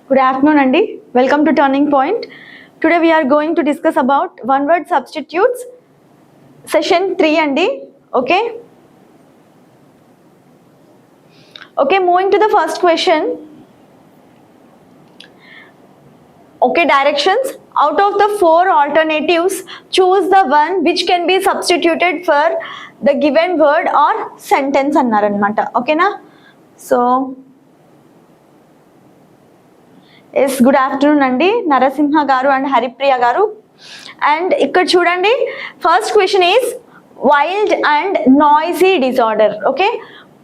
Good afternoon, Andy. Welcome to Turning Point. Today we are going to discuss about one-word substitutes, session 3, Andy. Okay. Okay, moving to the first question. Okay, directions. Out of the 4 alternatives, choose the one which can be substituted for the given word or sentence annaranamata. Okay na? So yes, good afternoon Andi, Narasimha garu and Haripriya garu. And ikkada chudandi, first question is wild and noisy disorder. Okay,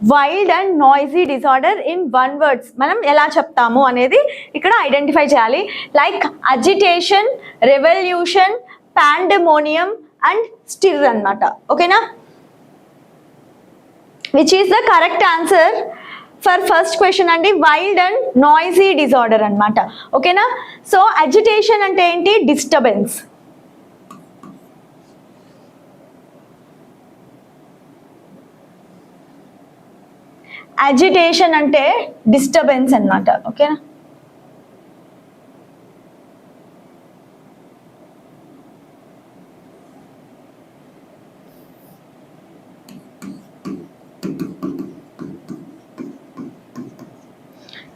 wild and noisy disorder in one words manam ela cheptamu anedi ikkada identify cheyali, like agitation, revolution, pandemonium and stir annamata. Okay na? Which is the correct answer for first question andi? Wild and noisy disorder annamata. Okay na? So agitation ante enti? Disturbance. Agitation ante disturbance annamata. Okay na?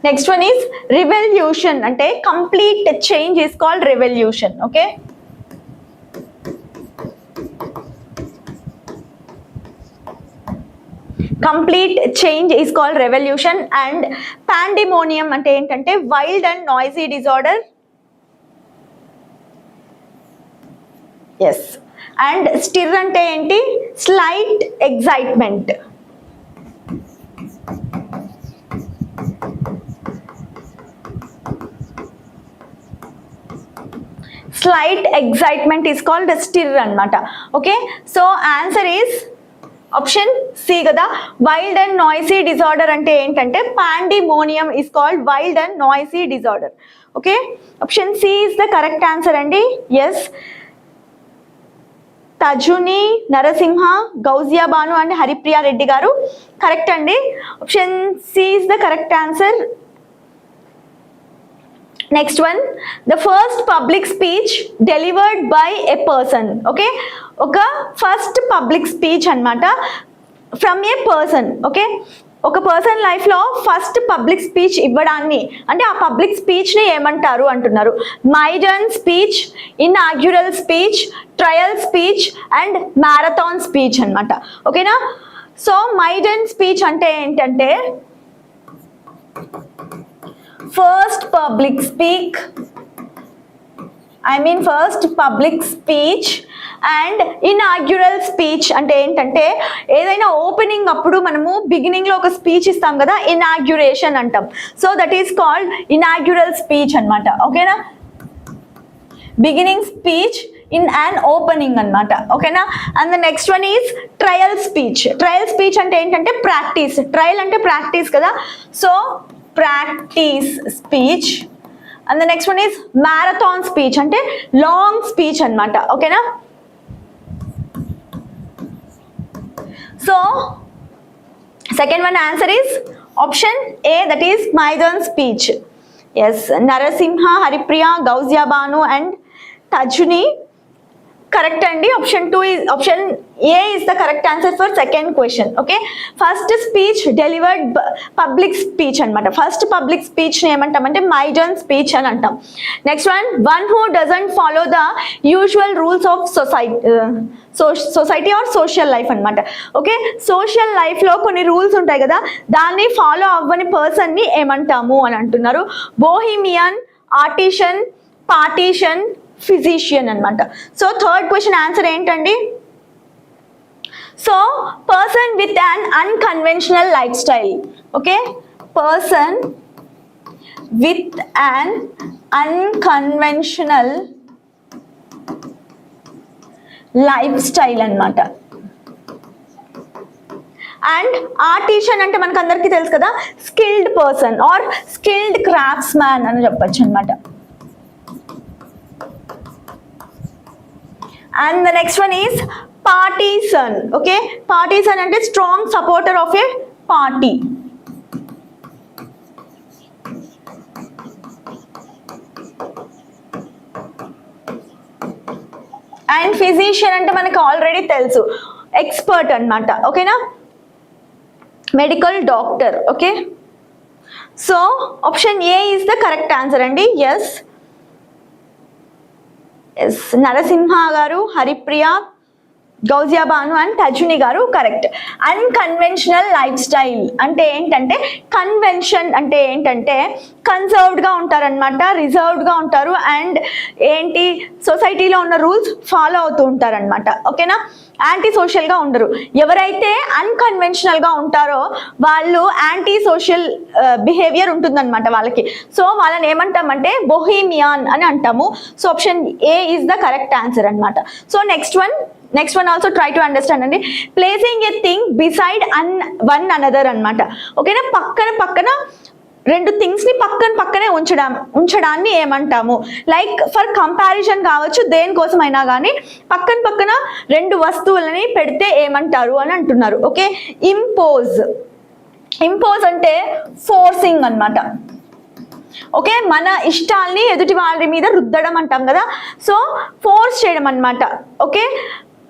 Next one is revolution ante complete change is called revolution. Okay, complete change is called revolution. And pandemonium ante entante wild and noisy disorder. Yes. And stir ante enti? Slight excitement. Slight excitement is called stir annamata. Okay, so answer is option C kada. Wild and noisy disorder ante entante pandemonium is called wild and noisy disorder. Okay, option C is the correct answer andi. Yes, Tajuni, Narasimha, Gauzia Banu and Haripriya Reddy garu correct andi. Option C is the correct answer. Next one, the first public speech delivered by a person. Okay, oka first public speech annamata from a person. Okay, oka person life lo first public speech ivvadanni ante aa public speech ni emantaru antunnaru? Maiden speech, inaugural speech, trial speech and marathon speech annamata. Okay na? So maiden speech ante entante first public speech and inaugural speech ante entante edaina opening appudu manamu beginning lo oka speech istam kada, inauguration antam. So that is called inaugural speech annamata. Okay na? Beginning speech in an opening annamata. Okay na? And the next one is trial speech. Trial speech ante entante practice. Trial ante practice kada, so practice speech. And the next one is marathon speech ante long speech annamata. Okay na? So second one answer is option A, that is Maiden speech. Yes, Narasimha, Haripriya, Gauzia Banu and Tajuni correct andi. Option A is the correct answer for second question. Okay, first speech delivered public speech annamata. First public speech ni emantamante maiden speech ani antam. Next one who doesn't follow the usual rules of society or social life annamata. Okay, social life lo konni rules untayi kada, danni follow avvani person ni emantamu ani antunnaru? Bohemian, artisan, partisan, physician annamata. So third question answer entandi? So person with an unconventional lifestyle. Okay, person with an unconventional lifestyle annamata. And artisan ante manaku andariki telusu kada, skilled person or skilled craftsman ani cheppochu annamata. And the next one is partisan. Okay, partisan ante strong supporter of a party. And physician అంటే మనకి already తెలుసు, expert అన్నమాట. ఓకేనా, medical doctor. Okay, so option A is the correct answer అండి. Yes, Narasimha garu, Haripriya, Gousia Banu and Tajuni గారు correct. Unconventional life style అంటే ఏంటంటే, convention అంటే ఏంటంటే కన్సర్వ్డ్గా ఉంటారనమాట, రిజర్వ్డ్గా ఉంటారు, అండ్ ఏంటి సొసైటీలో ఉన్న రూల్స్ ఫాలో అవుతూ ఉంటారనమాట. ఓకేనా, యాంటీ సోషల్గా ఉండరు. ఎవరైతే అన్కన్వెన్షనల్గా ఉంటారో వాళ్ళు యాంటీ సోషల్ బిహేవియర్ ఉంటుందన్నమాట వాళ్ళకి. సో వాళ్ళని ఏమంటామంటే బొహీమియాన్ అని అంటాము. So option A is the correct answer అనమాట. So next one also try to understand అండి. Placing a thing beside one another అనమాట. ఓకేనా, పక్కన రెండు థింగ్స్ ని పక్కనే ఉంచడాన్ని ఏమంటాము? లైక్ ఫర్ కంపారిజన్ కావచ్చు, దేనికోసం అయినా కానీ పక్కన రెండు వస్తువులని పెడితే ఏమంటారు అని అంటున్నారు. ఓకే, ఇంపోజ్ అంటే ఫోర్సింగ్ అన్నమాట. ఓకే, మన ఇష్టాల్ని ఎదుటి వాళ్ళ మీద రుద్దడం అంటాం కదా, సో ఫోర్స్ చేయడం అన్నమాట. ఓకే,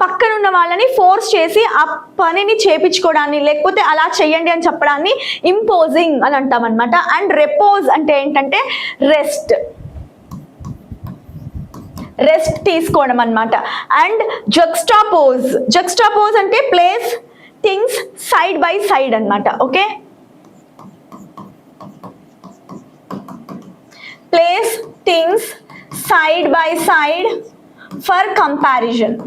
పక్కన ఉన్న వాళ్ళని ఫోర్స్ చేసి ఆ పనిని చేపించుకోవడాన్ని, లేకపోతే అలా చెయ్యండి అని చెప్పడాన్ని ఇంపోజింగ్ అని అంటాం అనమాట. అండ్ రెపోజ్ అంటే ఏంటంటే రెస్ట్ తీసుకోవడం అనమాట. అండ్ జక్స్టాపోజ్ అంటే place things side by side అనమాట. Okay, place things side by side for comparison.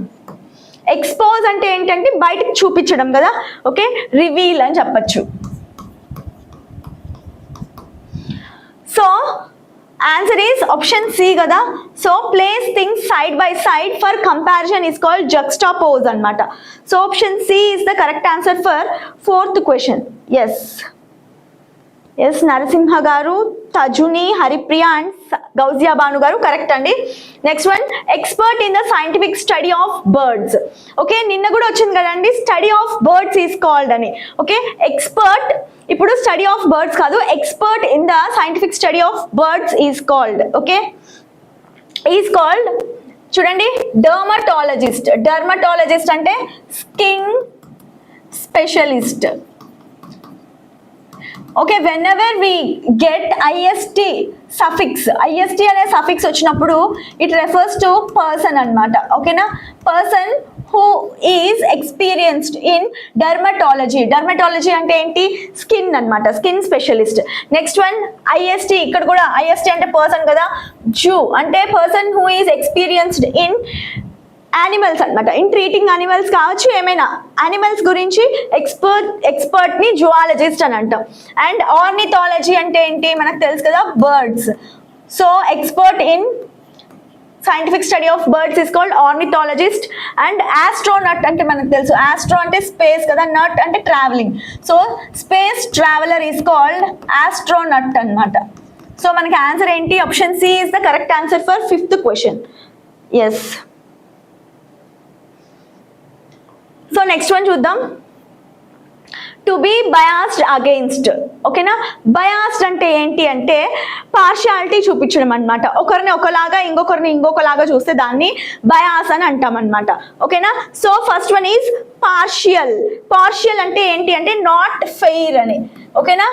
Expose అంటే ఏంటంటే బయటకు చూపించడం కదా. ఓకే, రివీల్ అని చెప్పచ్చు. So answer is option C కదా. So place things side by side for comparison is called juxtapose అన్నమాట. So option C is the correct answer for 4th question. Yes Narasimha garu, Tajuni, Haripriya and Gousia Banu గారు కరెక్ట్ అండి. Next one, expert in the scientific study of birds. Okay, నిన్న కూడా వచ్చింది కదండి, study of birds is called అని. Okay, expert ఇప్పుడు study of birds కాదు, expert in the scientific study of birds is called. Okay, is called చూడండి dermatologist అంటే skin specialist. Okay, whenever we get ist అనే సఫిక్స్ వచ్చినప్పుడు it refers to person అన్నమాట. ఓకేనా, person who is experienced in dermatology అంటే ఏంటి? Skin అన్నమాట, skin specialist. Next one ist, ఇక్కడ కూడా ist అంటే పర్సన్ కదా. జూ అంటే person who is experienced in animals అనమాట. ఇన్ ట్రీటింగ్ యానిమల్స్ కావచ్చు, ఏమైనా యానిమల్స్ గురించి ఎక్స్పర్ట్ ని జువాలజిస్ట్ అని అంటాం. అండ్ ఆర్నిథాలజీ అంటే ఏంటి మనకు తెలుసు కదా, birds. So expert in scientific study of birds is called ornithologist. And astronaut అంటే మనకు తెలుసు, ఆస్ట్రో అంటే స్పేస్ కదా, నట్ అంటే travelling. So space traveller is called astronaut అన్నమాట. సో మనకి ఆన్సర్ ఏంటి? Option C is the correct answer for 5th question. Yes, so next one చూద్దాం. To be biased against. ఓకేనా, బయాస్డ్ అంటే ఏంటి అంటే పార్షియాలిటీ చూపించడం అనమాట. ఒకరిని ఒకలాగా ఇంకొకరిని ఇంకొకలాగా చూస్తే దాన్ని బయాస్ అని అంటాం అనమాట. ఓకేనా, so first one is partial అంటే ఏంటి అంటే నాట్ ఫెయిర్ అని. ఓకేనా,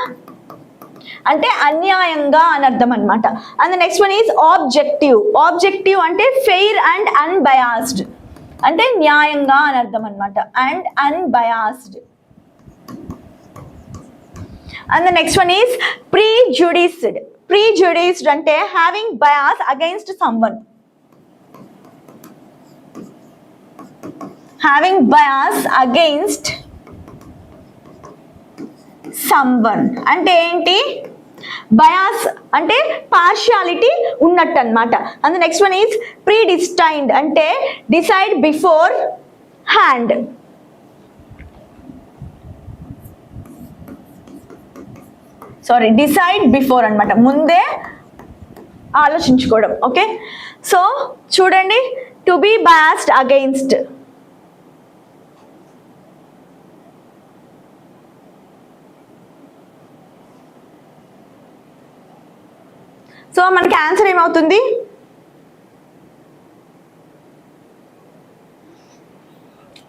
అంటే అన్యాయంగా అని అర్థం అనమాట. And next one is objective అంటే ఫెయిర్ అండ్ అన్బయాస్డ్ అంటే న్యాయంగా అని అర్థం అనమాట. And unbiased. And the next one is prejudiced అంటే having bias against someone. Having bias against someone అంటే ఏంటి? బయాస్ అంటే పార్షియాలిటీ ఉన్నట్టు అనమాట. And next one is predestined అంటే decide beforehand. Decide before అనమాట, ముందే ఆలోచించుకోవడం. ఓకే, సో చూడండి, to be biased against. So మనకి ఆన్సర్ ఏమవుతుంది?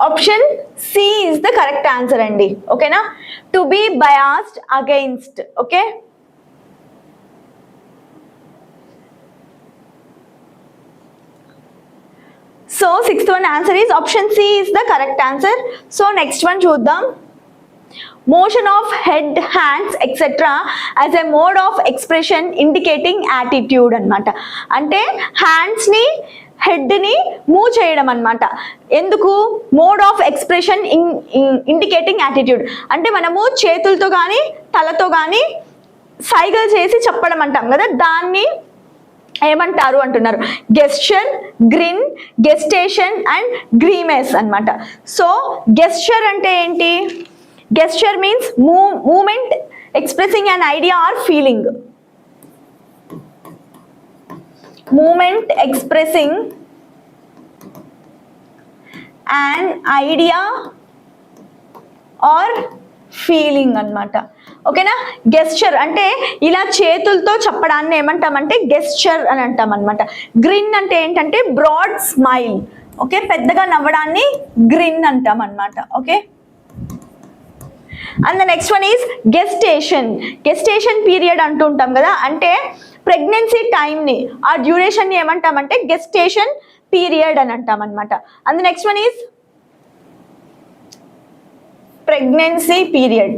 Option C is the correct answer అండి. ఓకేనా, to be biased against. Okay, so sixth one answer is option C is the correct answer. So next one చూద్దాం. Motion of head, hands etcetera as a mode of expression indicating attitude అనమాట. అంటే హ్యాండ్స్ని హెడ్ని move చేయడం అనమాట. ఎందుకు? Mode of expression indicating attitude అంటే మనము చేతులతో కానీ తలతో కానీ సైగలు చేసి చెప్పడం అంటాం కదా, దాన్ని ఏమంటారు అంటున్నారు. Gesture, grin, gestation and grimace అన్నమాట. సో గెస్చర్ అంటే ఏంటి? Gesture means movement expressing an idea or feeling. Movement expressing an idea or feeling అన్నమాట. ఓకేనా, గెస్చర్ అంటే ఇలా చేతులతో చెప్పడాన్ని ఏమంటామంటే గెస్చర్ అని అంటాం అనమాట. గ్రిన్ అంటే ఏంటంటే బ్రాడ్ స్మైల్. ఓకే, పెద్దగా నవ్వడాన్ని గ్రిన్ అంటాం అనమాట. Okay, and the next one is gestation. Gestation period అంటుంటాం కదా, అంటే ప్రెగ్నెన్సీ టైంని ఆ డ్యూరేషన్ని ఏమంటామంటే గెస్టేషన్ పీరియడ్ అని అంటాం అనమాట. And the next one is pregnancy period.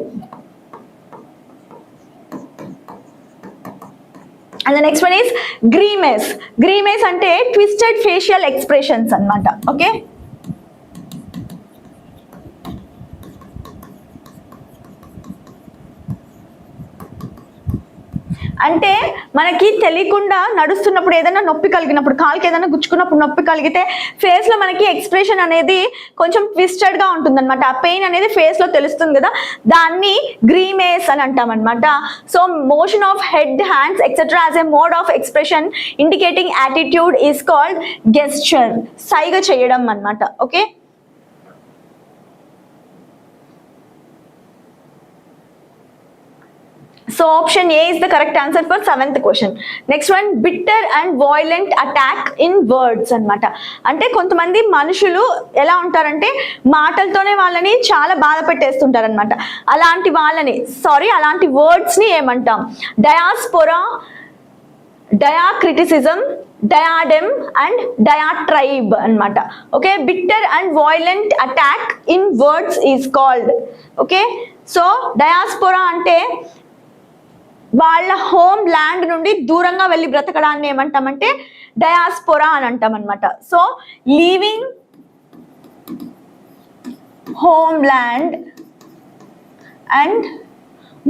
And the next one is grimace. Grimace ante twisted facial expressions annamata. Okay, అంటే మనకి తెలియకుండా నడుస్తున్నప్పుడు ఏదైనా నొప్పి కలిగినప్పుడు, కాలుకి ఏదైనా గుచ్చుకున్నప్పుడు నొప్పి కలిగితే ఫేస్లో మనకి ఎక్స్ప్రెషన్ అనేది కొంచెం ట్విస్టెడ్గా ఉంటుందన్నమాట. ఆ పెయిన్ అనేది ఫేస్లో తెలుస్తుంది కదా, దాన్ని గ్రీమేస్ అని అంటాం అనమాట. So motion of head, hands etcetera as a mode of expression indicating attitude is called gesture. సైగ చేయడం అనమాట. Okay, so option A is the correct answer for 7th question. Next one, bitter and violent attack in words అన్నమాట. అంటే కొంతమంది మనుషులు ఎలా ఉంటారంటే మాటలతోనే వాళ్ళని చాలా బాధ పెట్టేస్తుంటారు అనమాట. అలాంటి వాళ్ళని అలాంటి వర్డ్స్ని ఏమంటాం? డయాస్పోరా, డయాక్రిటిసిజం, డయాడెమ్ అండ్ డయాట్రైబ్ అన్నమాట. Okay, bitter and violent attack in words is called. Okay, so diaspora అంటే వాళ్ళ హోమ్ ల్యాండ్ నుండి దూరంగా వెళ్ళి బ్రతకడాన్ని ఏమంటామంటే డయాస్పోరా అని అంటాం అనమాట. So leaving homeland and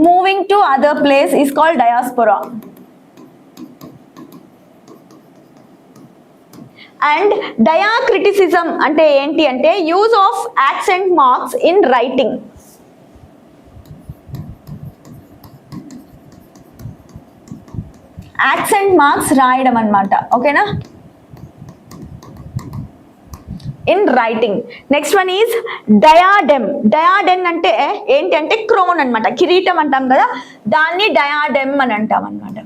moving to other place is called diaspora. And diacriticism అంటే ఏంటి అంటే use of accent marks in writing. Accent marks రాయడం అన్నమాట. ఓకేనా, in writing. Next one is diadem. Diadem అంటే ఏంటి అంటే క్రోన్ అనమాట, కిరీటం అంటాం కదా, దాన్ని డయాడెమ్ అని అంటాం అనమాట.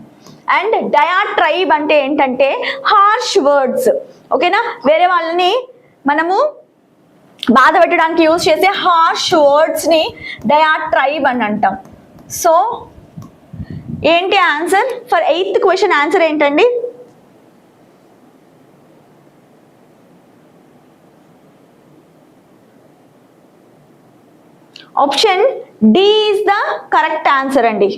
అండ్ డయాట్రైబ్ అంటే ఏంటంటే హార్ష్ వర్డ్స్. ఓకేనా, వేరే వాళ్ళని మనము బాధ పెట్టడానికి యూజ్ చేసే హార్ష్ వర్డ్స్ని డయాట్రైబ్ అని అంటాం. సో ఏంటి answer for 8th question? Answer ఏంటండి? Option D is the correct answer అండి.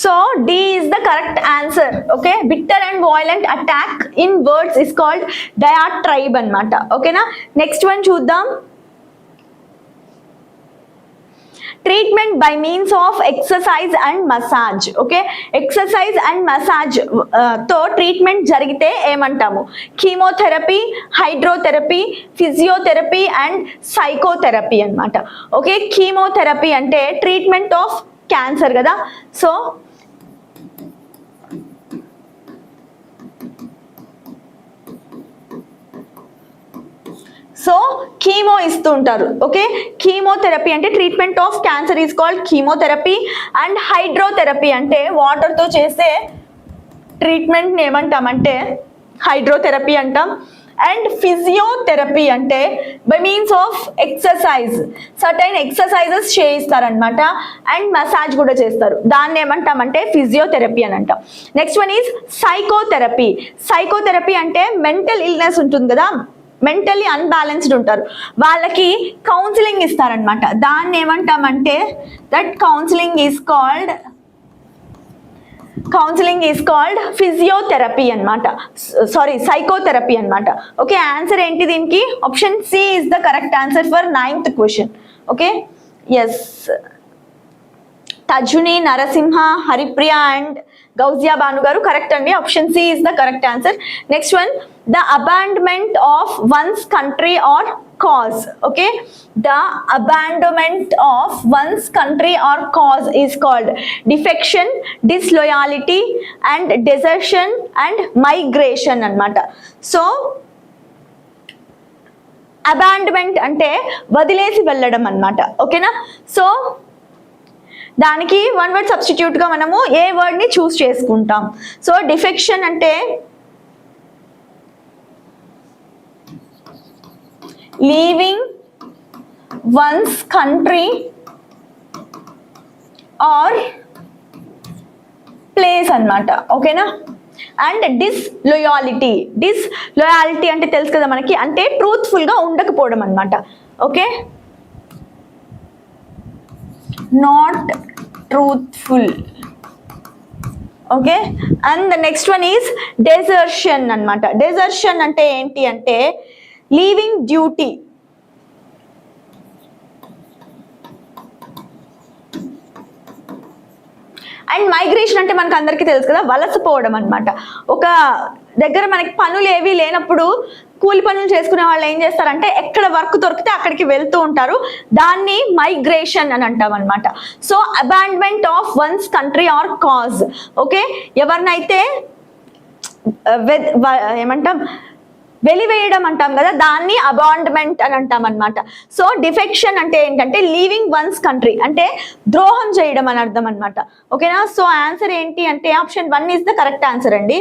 So D is the correct answer. Okay, bitter and violent attack in words is called diatribe అన్నమాట. ఓకేనా, నెక్స్ట్ వన్ చూద్దాం. Treatment by means of exercise and massage. Okay, exercise and massage తో treatment జరిగితే ఏమంటాము? Chemotherapy, hydrotherapy, physiotherapy and psychotherapy అన్నమాట. Okay, chemotherapy అంటే treatment of cancer కదా, so chemo ఇస్తూ ఉంటారు. ఓకే, కీమోథెరపీ అంటే treatment of cancer is called chemotherapy. And hydrotherapy అంటే వాటర్తో చేసే ట్రీట్మెంట్ ఏమంటామంటే హైడ్రోథెరపీ అంటాం. అండ్ ఫిజియోథెరపీ అంటే by means of exercise, certain exercises చేయిస్తారనమాట అండ్ మసాజ్ కూడా చేస్తారు. దాన్ని ఏమంటామంటే ఫిజియోథెరపీ అని అంటాం. Next one is psychotherapy. Psychotherapy అంటే మెంటల్ ఇల్నెస్ ఉంటుంది కదా, మెంటల్లీ అన్బ్యాలెన్స్డ్ ఉంటారు, వాళ్ళకి కౌన్సిలింగ్ ఇస్తారనమాట. దాన్ని ఏమంటామంటే that counselling is called physiotherapy అనమాట, సారీ సైకోథెరపీ అనమాట. ఓకే, ఆన్సర్ ఏంటి దీనికి? Option C is the correct answer for 9th question. Okay, yes, Tajuni, Narasimha, Haripriya and Gousia Bhanu garu correct అండి. Option C is the correct answer. Next one, the abandonment of one's country or cause. Okay, the abandonment of one's country or cause is called defection, disloyalty and desertion and migration అన్నమాట. So abandonment అంటే వదిలేసి వెళ్ళడం అన్నమాట. ఓకేనా, so దానికి one word substitute గా మనము ఏ word ని చూస్ చేసుకుంటాం. సో డిఫెక్షన్ అంటే leaving one's country or place అన్నమాట. ఓకేనా, అండ్ డిస్లాయల్టీ అంటే తెలుసు కదా మనకి, అంటే ట్రూత్ఫుల్ గా ఉండకపోవడం అన్నమాట. Okay, not truthful. Okay, and the next one is desertion అన్నమాట. డెజర్షన్ అంటే ఏంటి అంటే లీవింగ్ డ్యూటీ. అండ్ మైగ్రేషన్ అంటే మనకు అందరికీ తెలుసు కదా, వలసపోవడం అనమాట. ఒక దగ్గర మనకి పనులు ఏవి లేనప్పుడు కూలి పనులు చేసుకునే వాళ్ళు ఏం చేస్తారంటే ఎక్కడ వర్క్ దొరికితే అక్కడికి వెళ్తూ ఉంటారు, దాన్ని మైగ్రేషన్ అని అంటాం అనమాట. So abandonment of one's country or cause. Okay, ఎవరినైతే ఏమంటాం వెలివేయడం అంటాం కదా, దాన్ని అబాండన్మెంట్ అని అంటాం అనమాట. సో డిఫెక్షన్ అంటే ఏంటంటే లీవింగ్ వన్స్ కంట్రీ, అంటే ద్రోహం చేయడం అని అర్థం అనమాట. ఓకేనా, సో ఆన్సర్ ఏంటి అంటే option 1 is the correct answer అండి.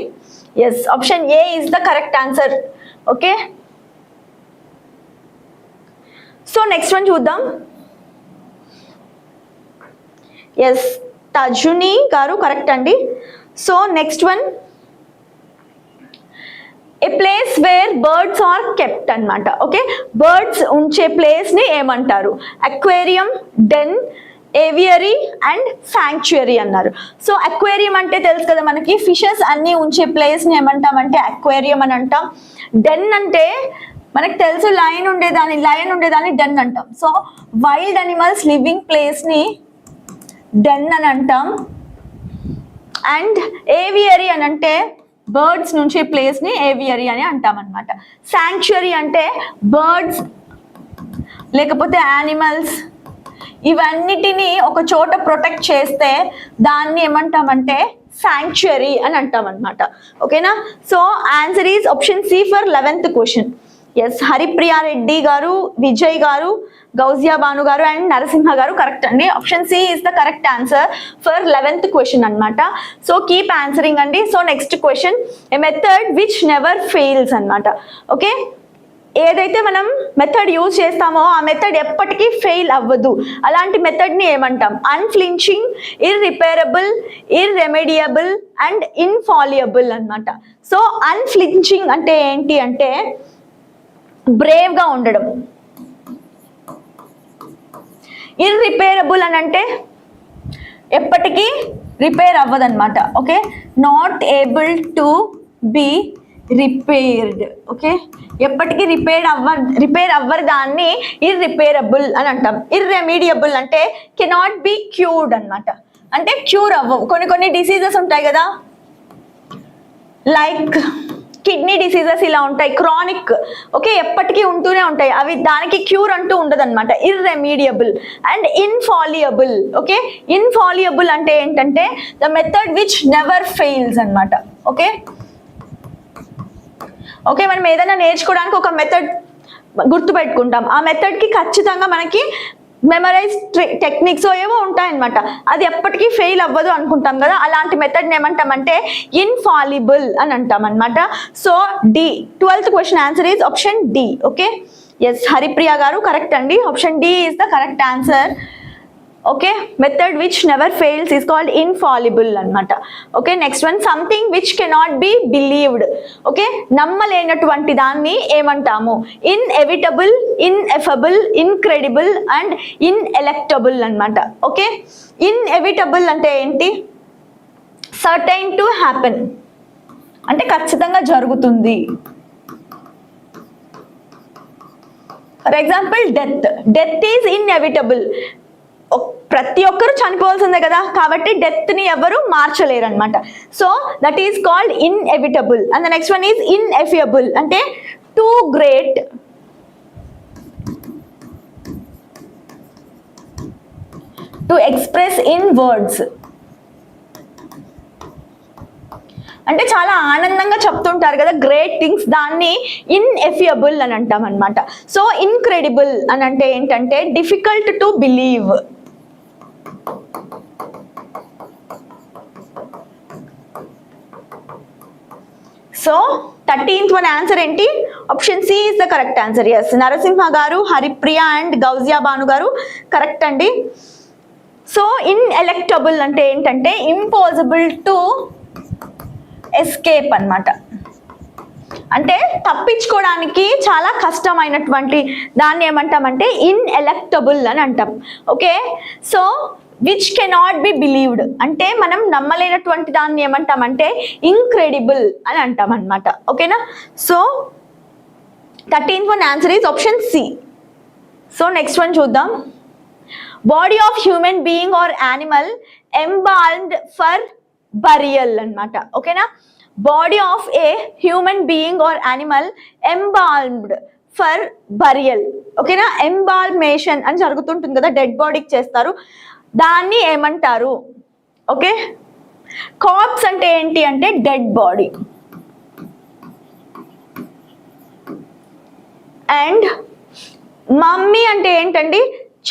Yes, option A is the correct answer. Okay, so next one చూద్దాం. ఎస్, తజుని గారు కరెక్ట్ అండి. So next one, a place where birds are kept అన్నమాట. ఓకే, బర్డ్స్ ఉంచే place ని ఏమంటారు? Aquarium, den, aviary and sanctuary అన్నారు. So aquarium అంటే తెలుసు కదా మనకి, ఫిషెస్ అన్ని ఉంచే ప్లేస్ ని ఏమంటామంటే అక్వేరియం అని అంటాం. డెన్ అంటే మనకు తెలుసు లయన్ ఉండేదాన్ని డెన్ అంటాం. So wild animals living place ని డెన్ అని అంటాం. అండ్ ఏవియరీ అని అంటే బర్డ్స్ నుంచి ప్లేస్ ని ఏవియరీ అని అంటాం అనమాట. శాంక్చురీ అంటే బర్డ్స్ లేకపోతే యానిమల్స్ ఇవన్నిటిని ఒక చోట ప్రొటెక్ట్ చేస్తే దాన్ని ఏమంటామంటే శాంక్చురీ అని అంటాం అనమాట. ఓకేనా, so answer is option C for 11th question. Yes, Haripriya Reddy garu, Vijay గారు, గౌజియా భాను గారు అండ్ నరసింహ గారు కరెక్ట్ అండి. Option C is the correct answer for 11th question అనమాట. సో కీప్ ఆన్సరింగ్ అండి. So next question, a method which never fails అనమాట. Okay, ఏదైతే మనం method use చేస్తామో ఆ మెథడ్ ఎప్పటికీ ఫెయిల్ అవ్వదు, అలాంటి మెథడ్ ని ఏమంటాం? అన్ఫ్లించింగ్, ఇర్రిపేరబుల్, ఇర్రెమెడియబుల్ అండ్ ఇన్ఫాలియబుల్ అన్నమాట. సో అన్ఫ్లించింగ్ అంటే ఏంటి అంటే బ్రేవ్ గా ఉండడం. ఇర్రిపేరబుల్ అని అంటే ఎప్పటికీ రిపేర్ అవ్వదన్నమాట. Okay, not able to be repaired. Okay, ఎప్పటికీ రిపేర్ అవ్వరు దాన్ని ఇర్రిపేరబుల్ అని అంటాం. ఇర్రెమిడియబుల్ అంటే కెనాట్ బి క్యూర్డ్ అన్నమాట, అంటే క్యూర్ అవ్వవు. కొన్ని డిసీజెస్ ఉంటాయి కదా, లైక్ కిడ్నీ డిసీజెస్ ఇలా ఉంటాయి, క్రానిక్. ఓకే, ఎప్పటికీ ఉంటూనే ఉంటాయి అవి, దానికి క్యూర్ అంటూ ఉండదు అనమాట. ఇర్రెమిడియబుల్ అండ్ ఇన్ఫాలియబుల్. ఓకే, ఇన్ఫాలియబుల్ అంటే ఏంటంటే the method which never fails అనమాట. ఓకే, మనం ఏదైనా నేర్చుకోవడానికి ఒక మెథడ్ గుర్తుపెట్టుకుంటాం, ఆ మెథడ్ కి ఖచ్చితంగా మనకి మెమరైజ్ టెక్నిక్స్ ఏవో ఉంటాయన్నమాట, అది ఎప్పటికీ ఫెయిల్ అవ్వదు అనుకుంటాం కదా, అలాంటి మెథడ్ ఏమంటామంటే ఇన్ఫాలిబుల్ అని అంటాం అనమాట. So the 12th question answer is option D. Okay, yes Haripriya garu correct అండి, option D is the correct answer. Okay, method which never fails is called infallible అనమాట. Okay, next one something which cannot be believed. Okay, నమ్మలేనటువంటి దాన్ని ఏమంటాము? Inevitable, ineffable, incredible and ineluctable అనమాట. Okay, inevitable అంటే ఏంటి? Certain to happen అంటే ఖచ్చితంగా జరుగుతుంది. For example death is inevitable. ప్రతి ఒక్కరు చనిపోవాల్సిందే కదా, కాబట్టి డెత్ ని ఎవరు మార్చలేరు అనమాట. So that is called inevitable. And the next one is ineffable అంటే too great to express in words అంటే చాలా ఆనందంగా చెప్తుంటారు కదా గ్రేట్ థింగ్స్, దాన్ని ఇన్ఎఫియబుల్ అని అంటాం అనమాట. సో ఇన్క్రెడిబుల్ అని అంటే ఏంటంటే difficult to believe. So 13th one answer ఏంటి? Option C is the correct answer. Yes, Narasimha garu, Haripriya and Gousia Banu గారు కరెక్ట్ అండి. సో ఇన్ఎలెక్టబుల్ అంటే ఏంటంటే ఇంపాసిబుల్ టు ఎస్కేప్ అన్నమాట, అంటే తప్పించుకోవడానికి చాలా కష్టమైనటువంటి దాన్ని ఏమంటామంటే ఇన్ఎలెక్టబుల్ అని అంటాం. Okay, so which cannot be believed అంటే మనం నమ్మలేనటువంటి దాన్ని ఏమంటామంటే ఇంక్రెడిబుల్ అని అంటాం అనమాట. ఓకేనా, so 13th one answer is option C. So next one చూద్దాం. Body of human being or animal embalmed for burial అన్నమాట. ఓకేనా, body of a human being or animal embalmed for burial. ఓకేనా, ఎంబాల్మేషన్ అని జరుగుతుంటుంది కదా, డెడ్ బాడీకి చేస్తారు, దాన్ని ఏమంటారు? ఓకే, కార్ప్స్ అంటే ఏంటి అంటే డెడ్ బాడీ, అండ్ మమ్మీ అంటే ఏంటండి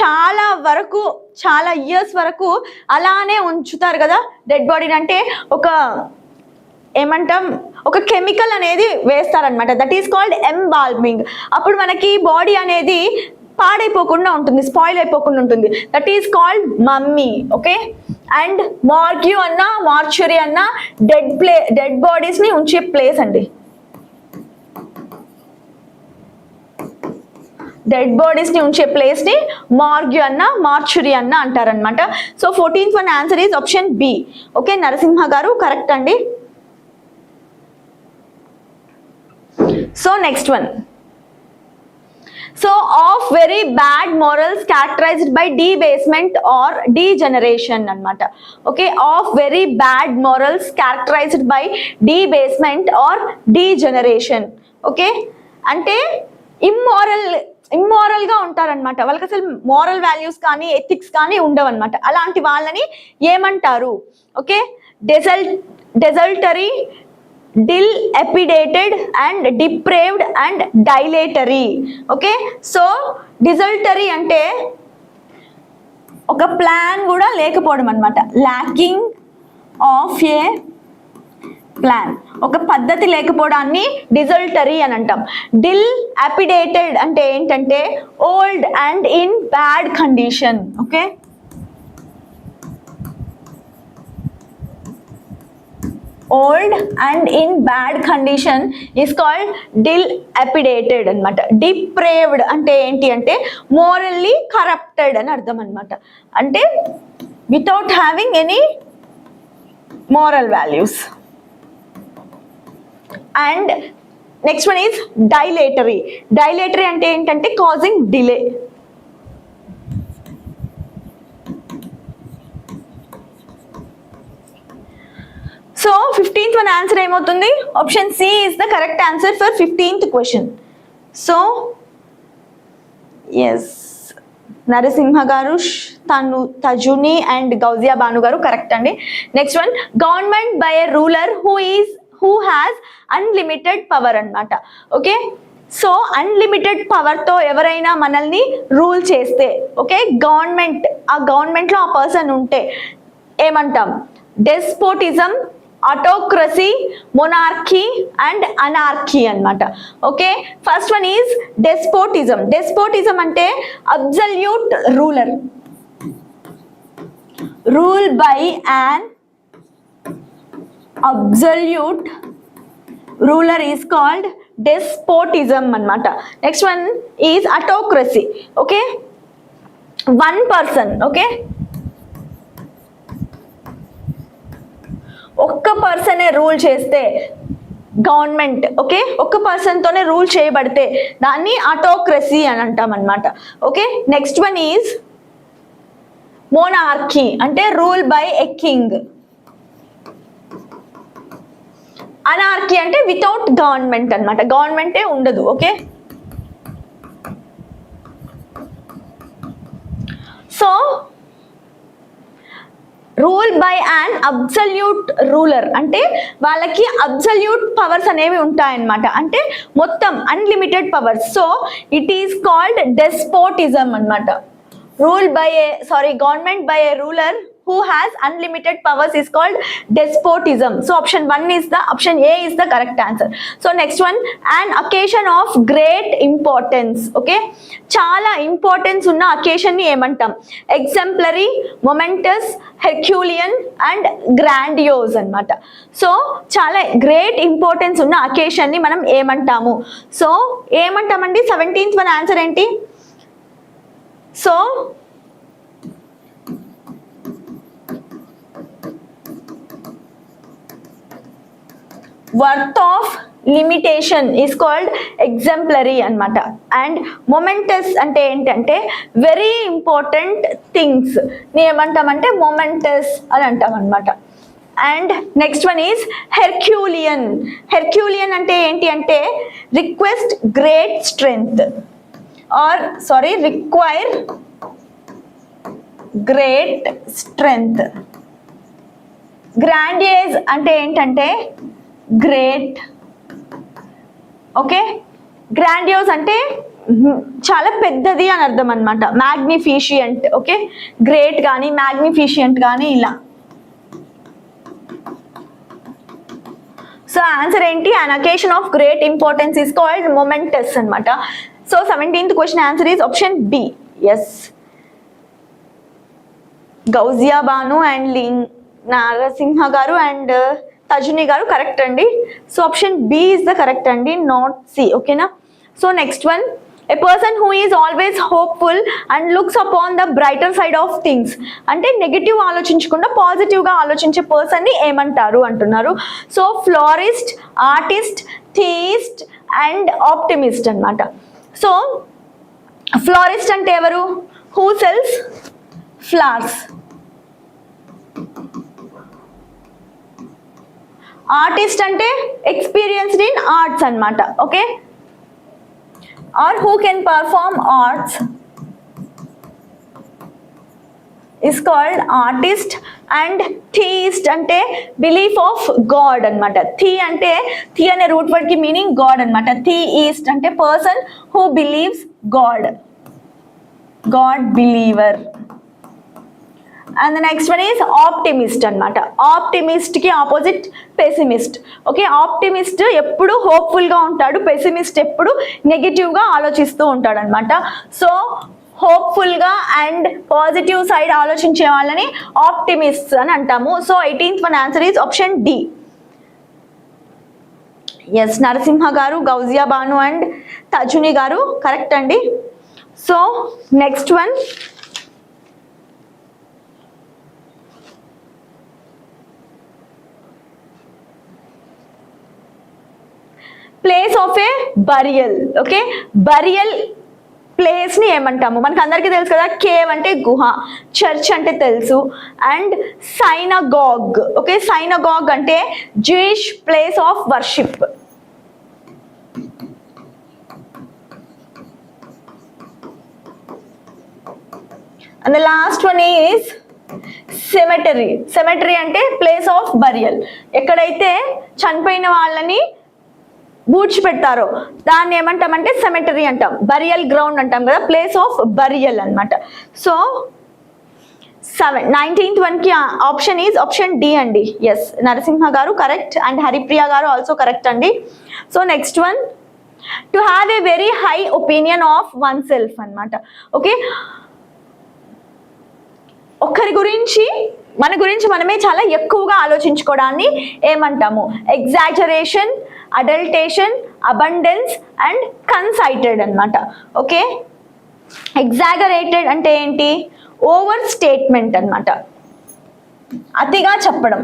చాలా వరకు చాలా ఇయర్స్ వరకు అలానే ఉంచుతారు కదా డెడ్ బాడీని, అంటే ఒక ఏమంటాం ఒక కెమికల్ అనేది వేస్తారనమాట, దట్ ఈస్ కాల్డ్ ఎంబాల్మింగ్. అప్పుడు మనకి బాడీ అనేది పాడైపోకుండా ఉంటుంది, స్పాయిల్ అయిపోకుండా ఉంటుంది, that is called mummy. Okay, and morgue అన్న మార్చురీ అన్న డెడ్ బాడీస్ ని ఉంచే ప్లేస్ అండి, డెడ్ బాడీస్ ని ఉంచే ప్లేస్ ని మార్గ్యూ అన్న మార్చురీ అన్న అంటారనమాట. So 14th one answer is option B. Okay, Narasimha garu correct అండి. So next one. So of very bad morals characterized by debasement or degeneration అన్నమాట. Okay, of very bad morals characterized by debasement or degeneration. Okay, అంటే immoral గా ఉంటారనమాట, వాళ్ళకి అసలు moral values కానీ ethics కానీ ఉండవు అనమాట, అలాంటి వాళ్ళని ఏమంటారు? Okay, desultory, dilapidated and depraved and dilatory. ఓకే, సో డిజల్టరీ అంటే ఒక ప్లాన్ కూడా లేకపోవడం అనమాట, లాకింగ్ ఆఫ్ ఏ ప్లాన్, ఒక పద్ధతి లేకపోవడాన్ని డిజల్టరీ అని అంటాం. డిలాపిడేటెడ్ అంటే ఏంటంటే old and in bad condition. Okay, old and in bad condition is called dilapidated అన్నమాట. depraved అంటే ఏంటి అంటే morally corrupted అని అర్థం అన్నమాట, అంటే without having any moral values. And next one is dilatory. dilatory అంటే ఏంటంటే causing delay. So 15th one answer ఏమవుతుంది? Option C is the correct answer for 15th question. So yes, Narasimha garu, Tajuni and Gousia Banu గారు correct అండి. Next one, government by a ruler who has unlimited power అన్నమాట. Okay, so unlimited పవర్తో ఎవరైనా మనల్ని rule చేస్తే, okay, government, ఆ గవర్నమెంట్లో ఆ పర్సన్ ఉంటే ఏమంటాం? Despotism, autocracy, monarchy and anarchy అన్నమాట. Okay, first one is despotism. Despotism అంటే absolute ruler, rule by an absolute ruler is called despotism అన్నమాట. Next one is autocracy. Okay, one person, okay, ఒక్క పర్సనే రూల్ చేస్తే government, okay, ఒక్క పర్సన్తోనే rule చేయబడితే దాన్ని ఆటోక్రసీ అని అంటాం అన్నమాట. Okay, next one is monarchy అంటే rule by a king. Anarchy అంటే వితౌట్ గవర్నమెంట్ అన్నమాట, గవర్నమెంటే ఉండదు. Okay, so rule by an absolute ruler అంటే వాళ్ళకి అబ్సల్యూట్ పవర్స్ అనేవి ఉంటాయన్నమాట, అంటే మొత్తం unlimited powers. So it is called despotism అన్నమాట. Rule by a government by a ruler who has unlimited powers is called despotism. So option A is the correct answer. So next one, an occasion of great importance. Okay, chala importance unna occasion ni emantam? Exemplary, momentous, herculean and grandiose annamata. So chala great importance unna occasion ni manam emantamu? So emantamandi 17th one answer enti? So worth of limitation is called exemplary అన్నమాట. And momentous అంటే ఏంటంటే very important things ని ఏమంటామంటే momentous అని అంటాం అన్నమాట. And next one is herculean. Herculean అంటే ఏంటి అంటే request great strength or require great strength. Grandiose అంటే ఏంటంటే గ్రేట్. ఓకే, గ్రాండియోస్ అంటే చాలా పెద్దది అని అర్థం అనమాట. మ్యాగ్నిఫిషియంట్. ఓకే, గ్రేట్ కానీ మ్యాగ్నిఫిషియంట్ కానీ ఇలా. సో ఆన్సర్ ఏంటి? An occasion of great importance is called momentous అనమాట. So 17th question answer is option B. Yes, Gousia Banu and లింగ్ నారసింహ గారు అండ్ తజుని గారు కరెక్ట్ అండి. So option B is the correct అండి, not C. ఓకేనా? So next one, a person who is always hopeful and looks upon the brighter side of things అంటే negative ఆలోచించకుండా పాజిటివ్గా ఆలోచించే పర్సన్ని ఏమంటారు అంటున్నారు. So florist, artist, theist and optimist అన్నమాట. సో ఫ్లోరిస్ట్ అంటే ఎవరు? Who sells flowers. ఆర్టిస్ట్ అంటే ఎక్స్పీరియన్స్డ్ ఇన్ ఆర్ట్స్ అన్నమాట. Okay, or who can perform arts is called artist. And theist అంటే బిలీఫ్ ఆఫ్ గాడ్ అన్నమాట. థీ అనే రూట్ వర్డ్ కి meaning God అన్నమాట. థీయిస్ట్ అంటే person who believes God, God believer. And the next one is optimist అన్నమాట. Optimist కి opposite pessimist. Okay, optimist ఎప్పుడు hopeful గా ఉంటాడు, పెసిమిస్ట్ ఎప్పుడు నెగిటివ్ గా ఆలోచిస్తూ ఉంటాడు అనమాట. సో హోప్ఫుల్ గా అండ్ పాజిటివ్ సైడ్ ఆలోచించే వాళ్ళని ఆప్టిమిస్ట్ అని అంటాము. So 18th one answer is option D. Yes, Narasimha గారు, గౌజియా బాను అండ్ తజుని గారు కరెక్ట్ అండి. So next one, place of a burial. Okay, burial place ని ఏమంటాము? మనకు అందరికీ తెలుసు కదా, కేవ్ అంటే గుహ, చర్చ్ అంటే తెలుసు, అండ్ సైనగాగ్. ఓకే, సైనగాగ్ అంటే Jewish place of worship. And the last one is cemetery. Cemetery అంటే ప్లేస్ ఆఫ్ బరియల్, ఎక్కడైతే చనిపోయిన వాళ్ళని పూడ్చిపెడతారో దాన్ని ఏమంటామంటే సెమెటరీ అంటాం, బరియల్ గ్రౌండ్ అంటాం కదా, ప్లేస్ ఆఫ్ బరియల్ అన్నమాట. సో 19th one కి ఆప్షన్ ఈజ్ ఆప్షన్ డి అండి. Yes, Narasimha garu correct and Haripriya గారు ఆల్సో కరెక్ట్ అండి. So next one, to have a very high opinion of oneself అన్నమాట. ఓకే, ఒక్కరి గురించి మన గురించి మనమే చాలా ఎక్కువగా ఆలోచించుకోవడాన్ని ఏమంటాము? ఎగ్జాజరేషన్, అడల్టేషన్, అబండెన్స్ అండ్ కన్సైటెడ్ అన్నమాట. ఓకే, ఎగ్జాగరేటెడ్ అంటే ఏంటి? ఓవర్ స్టేట్మెంట్ అన్నమాట, అతిగా చెప్పడం.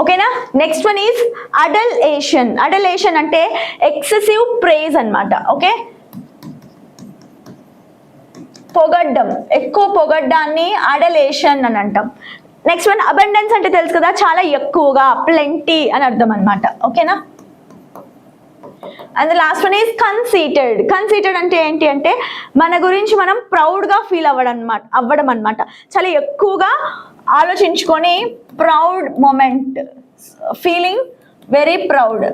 ఓకేనా? Next one is adulteration. Adulteration అంటే ఎక్సెసివ్ ప్రైజ్ అన్నమాట. ఓకే, పొగడ్డం, ఎక్కువ పొగడ్డాన్ని అడల్టేషన్ అని అంటాం. నెక్స్ట్ వన్ అబండెన్స్ అంటే తెలుసు కదా, చాలా ఎక్కువగా, ప్లెంటీ అని అర్థం అన్నమాట. ఓకేనా? And last one is conceited. Conceited అంటే ఏంటి అంటే మన గురించి మనం ప్రౌడ్గా ఫీల్ అవ్వడం అన్నమాట. చాలా ఎక్కువగా ఆలోచించుకొని proud moment, feeling very proud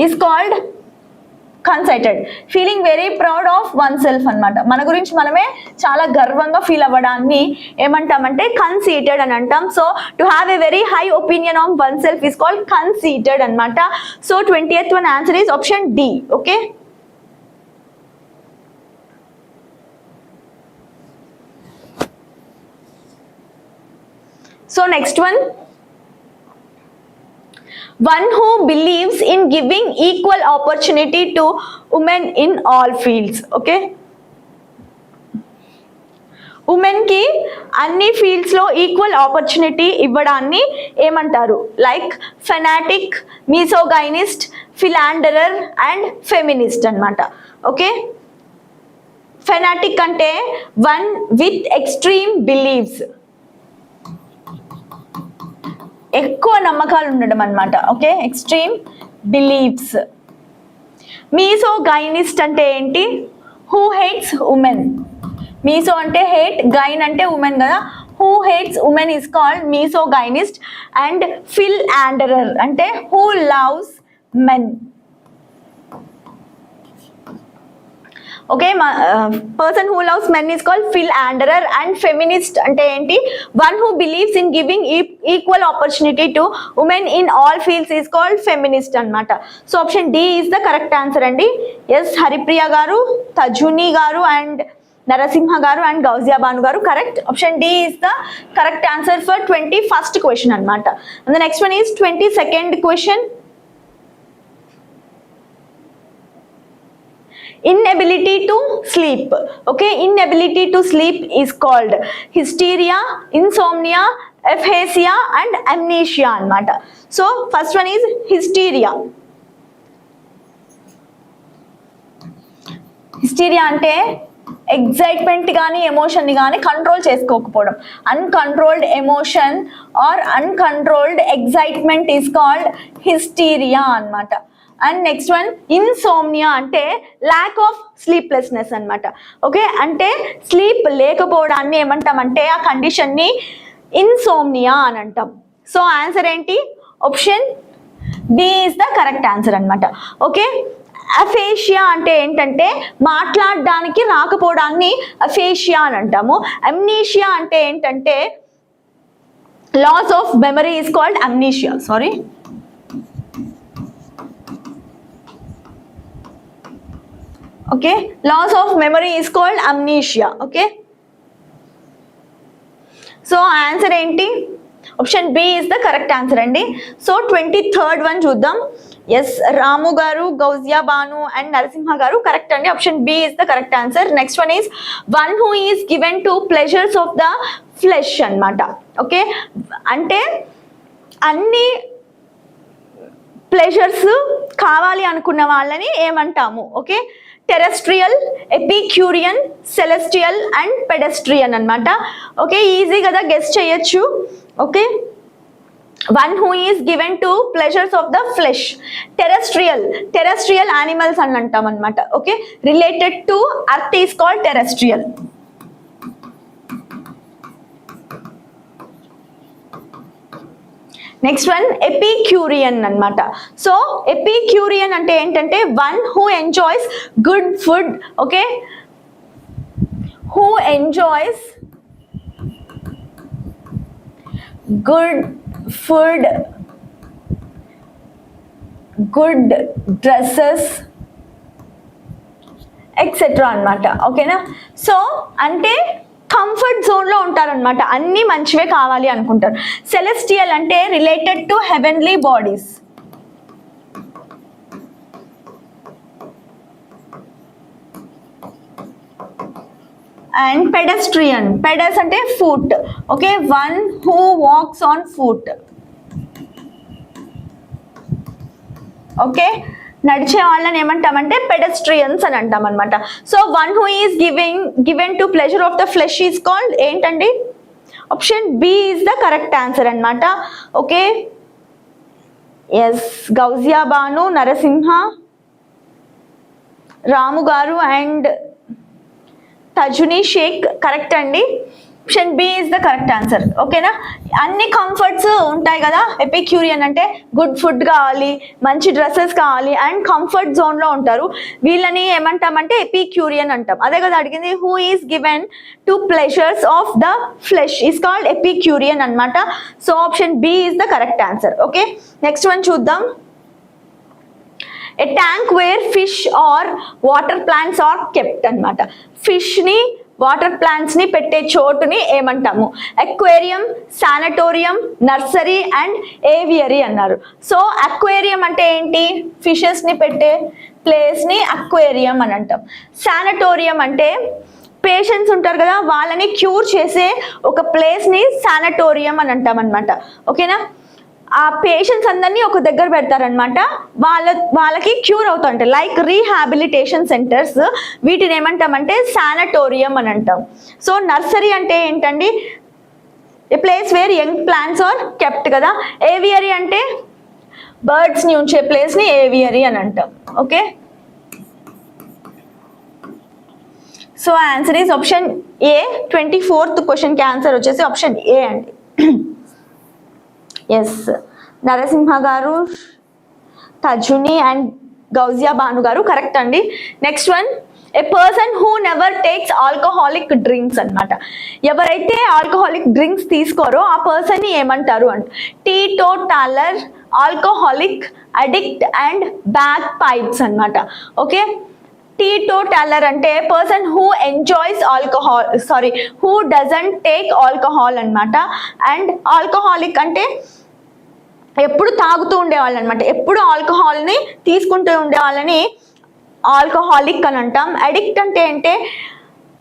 is called conceited. Feeling very proud of oneself అన్నమాట. మన గురించి మనమే చాలా గర్వంగా ఫీల్ అవ్వడాన్ని ఏమంటామంటే కన్సీటెడ్ అని అంటాం. So to have a very high opinion of oneself is called conceited అన్నమాట. So 20th one answer is option D. Okay, so next one, one who believes in giving equal opportunity to women in all fields. Okay, women ki అన్ని fields లో equal opportunity ఇవ్వడాన్ని ఏమంటారు? Like fanatic, మిసోగైనిస్ట్, ఫిలాండరర్ and feminist అన్నమాట. Okay, fanatic అంటే one with extreme believes, ఎక్కువ నమ్మకాలు ఉండడం అన్నమాట. Okay, extreme believes. మీసోగైనిస్ట్ అంటే ఏంటి? Who hates women. మీసో అంటే హేట్, గైన్ అంటే ఉమెన్ కదా. Who hates women is called misogynist. And philanderer అంటే who loves men. Okay, person who loves men is called philanderer. And feminist అంటే ఏంటి? One who believes in giving equal opportunity to women in all fields is called feminist అన్నమాట. So option D is the correct answer అండి. Yes, Haripriya గారు, తజుని గారు and Narasimha గారు and Gousia Banu గారు correct. Option D is the correct answer for 21st question అన్నమాట. And the next one is 22nd question. Inability to sleep. Okay, inability to sleep is called hysteria, insomnia, aphasia and amnesia అన్నమాట. So first one is hysteria. hysteria అంటే excitement కానీ emotion కానీ control చేసుకోకపోవడం. Uncontrolled emotion or uncontrolled excitement is called hysteria అన్నమాట. And next one insomnia అంటే lack of sleeplessness అన్నమాట. Okay, అంటే sleep లేకపోవడాన్ని ఏమంటామంటే ఆ కండిషన్ని ఇన్సోమ్నియా అని అంటాం. సో ఆన్సర్ ఏంటి? Option B is the correct answer అన్నమాట. ఓకే, అఫేషియా అంటే ఏంటంటే మాట్లాడడానికి రాకపోవడాన్ని అఫేషియా అని అంటాము. అమ్నీషియా అంటే ఏంటంటే loss of memory is called amnesia. Sorry, okay, loss of memory is called amnesia. Okay, so answer enti? Option B is the correct answer andi. So 23rd one చూద్దాం. Yes, Ramu garu, Gauzia Banu and Narasimha garu correct andi. Option B is the correct answer. Next one is one who is given to pleasures of the flesh అన్నమాట. Okay, అంటే అన్ని pleasures కావాలి అనుకున్న వాళ్ళని ఏమంటాము? Okay, terrestrial, epicurean, celestial and pedestrian అన్నమాట. Okay, easy కదా, guess చేయొచ్చు. Okay, one who is given to pleasures of the flesh. Terrestrial animals అని అంటాం అన్నమాట. Okay, related to earth is called terrestrial. Next one epicurean అన్నమాట. So epicurean అంటే ఏంటంటే one who enjoys good food. Okay, who enjoys good food, good dresses etcetera అన్నమాట. ఓకేనా, so అంటే comfort జోన్లో ఉంటారనమాట, అన్నీ మంచివే కావాలి అనుకుంటారు. సెలెస్టియల్ అంటే related to heavenly bodies. And pedestrian, pedes అంటే foot. Okay, one who walks on foot. Okay, నడిచే వాళ్ళని ఏమంటామంటే పెడెస్ట్రియన్స్ అని అంటాం అనమాట. So one who is given to pleasure of the flesh is called ఏంటండి? Option B is the correct answer అనమాట. Okay, yes, Gousia Banu, Narasimha, Ramu గారు అండ్ తజుని షేక్ కరెక్ట్ అండి. Option B is the correct answer. ఓకేనా, అన్ని కంఫర్ట్స్ ఉంటాయి కదా. ఎపిక్యూరియన్ అంటే గుడ్ ఫుడ్ కావాలి, మంచి డ్రెస్సెస్ కావాలి అండ్ కంఫర్ట్ జోన్లో ఉంటారు. వీళ్ళని ఏమంటామంటే ఎపిక్యూరియన్ అంటాం. అదే కదా అడిగింది. Who is given to pleasures of the flesh is called epicurean అనమాట. So option B is the correct answer. Okay, next one చూద్దాం. A tank where fish or water plants are kept అనమాట. ఫిష్ని, water plants ని పెట్టే చోటుని ఏమంటాము? Aquarium, sanatorium, nursery and aviary అన్నారు. So aquarium అంటే ఏంటి? ఫిషెస్ ని పెట్టే ప్లేస్ ని అక్వేరియం అని అంటాం. శానిటోరియం అంటే పేషెంట్స్ ఉంటారు కదా, వాళ్ళని క్యూర్ చేసే ఒక ప్లేస్ ని శానిటోరియం అని అంటాం అనమాట. ఓకేనా, ఆ పేషెంట్స్ అందరినీ ఒక దగ్గర పెడతారనమాట, వాళ్ళకి క్యూర్ అవుతుంటాయి. లైక్ రీహాబిలిటేషన్ సెంటర్స్, వీటిని ఏమంటామంటే శానిటోరియం అని అంటాం. సో నర్సరీ అంటే ఏంటండి? A place where young plants are kept కదా. ఏవియరీ అంటే బర్డ్స్ని ఉంచే ప్లేస్ని ఏవియరీ అని అంటాం. Okay, so answer is option A. 24th క్వశ్చన్కి ఆన్సర్ వచ్చేసి ఆప్షన్ ఏ అండి. ఎస్, నరసింహ గారు, తజుని అండ్ గౌజియా బాను గారు కరెక్ట్ అండి. Next one, a person who never takes alcoholic drinks అనమాట. ఎవరైతే ఆల్కహాలిక్ డ్రింక్స్ తీసుకోరో ఆ పర్సన్ ని ఏమంటారు అంటే? Teetotaller, alcoholic, addict and bagpipes అనమాట. ఓకే, టీటోటాలర్ అంటే person who enjoys alcohol, sorry who doesn't take alcohol అనమాట. అండ్ ఆల్కహాలిక్ అంటే ఎప్పుడు తాగుతూ ఉండేవాళ్ళు అనమాట, ఎప్పుడు ఆల్కహాల్ని తీసుకుంటూ ఉండేవాళ్ళని ఆల్కహాలిక్ అని అంటాం. అడిక్ట్ అంటే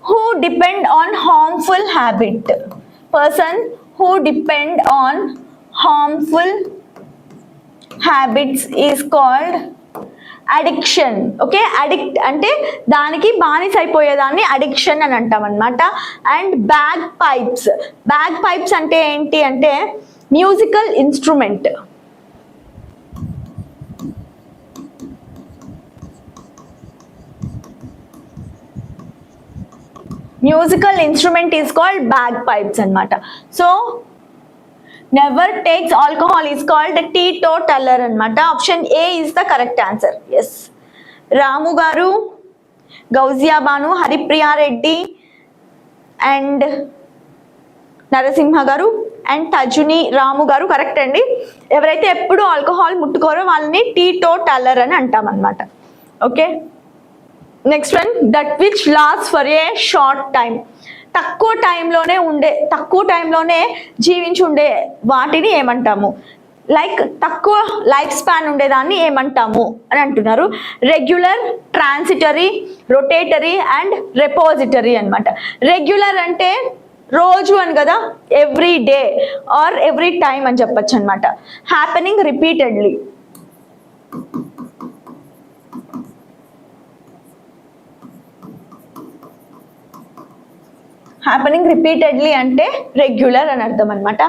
who depend on harmful habit. Person who depend on harmful habits is called addiction. Okay, addict అంటే దానికి బానిస అయిపోయేదాన్ని అడిక్షన్ అని అంటాం అనమాట. And bagpipes, bagpipes అంటే ఏంటి అంటే musical instrument. Musical instrument is called bagpipes అనమాట. So never takes alcohol is called teetotaller అనమాట. Option A is the correct answer. Yes, Ramu గారు, గౌజియా బాను, హరిప్రియా రెడ్డి అండ్ నరసింహ గారు అండ్ తజుని రాము గారు కరెక్ట్ అండి. ఎవరైతే ఎప్పుడు ఆల్కహాల్ ముట్టుకోరో వాళ్ళని టీటోటలర్ అని అంటాం అనమాట. Okay, next one, that which last for a short time. తక్కువ టైంలోనే జీవించి ఉండే వాటిని ఏమంటాము? లైక్ తక్కువ లైఫ్ స్పాన్ ఉండేదాన్ని ఏమంటాము అని అంటున్నారు. Regular, transitory, rotatory and repository అనమాట. రెగ్యులర్ అంటే రోజు అని కదా, every day or every time అని చెప్పచ్చు అనమాట. Happening repeatedly. హ్యాపెనింగ్ రిపీటెడ్లీ అంటే రెగ్యులర్ అని అర్థం అనమాట.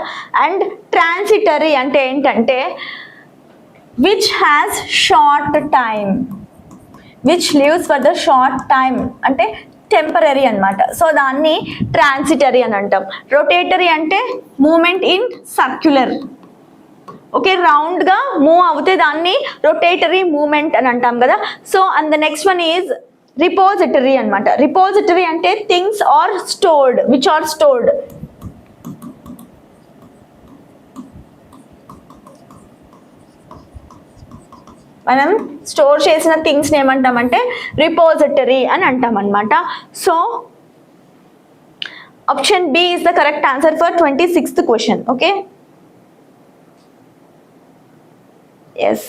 అండ్ ట్రాన్సిటరీ అంటే ఏంటంటే which has short time, which lives for the short time అంటే టెంపరీ అనమాట. సో దాన్ని ట్రాన్సిటరీ అని అంటాం. రొటేటరీ అంటే movement in circular. Okay round గా మూవ్ అవుతే దాన్ని రొటేటరీ మూవ్మెంట్ అని అంటాం కదా. So and the next one is repository అన్నమాట. రిపోజిటరీ అంటే things are stored, which are stored. మనం స్టోర్ చేసిన థింగ్స్ ఏమంటామంటే రిపోజిటరీ అని అంటాం అనమాట. So option B is the correct answer for 26th question. Okay yes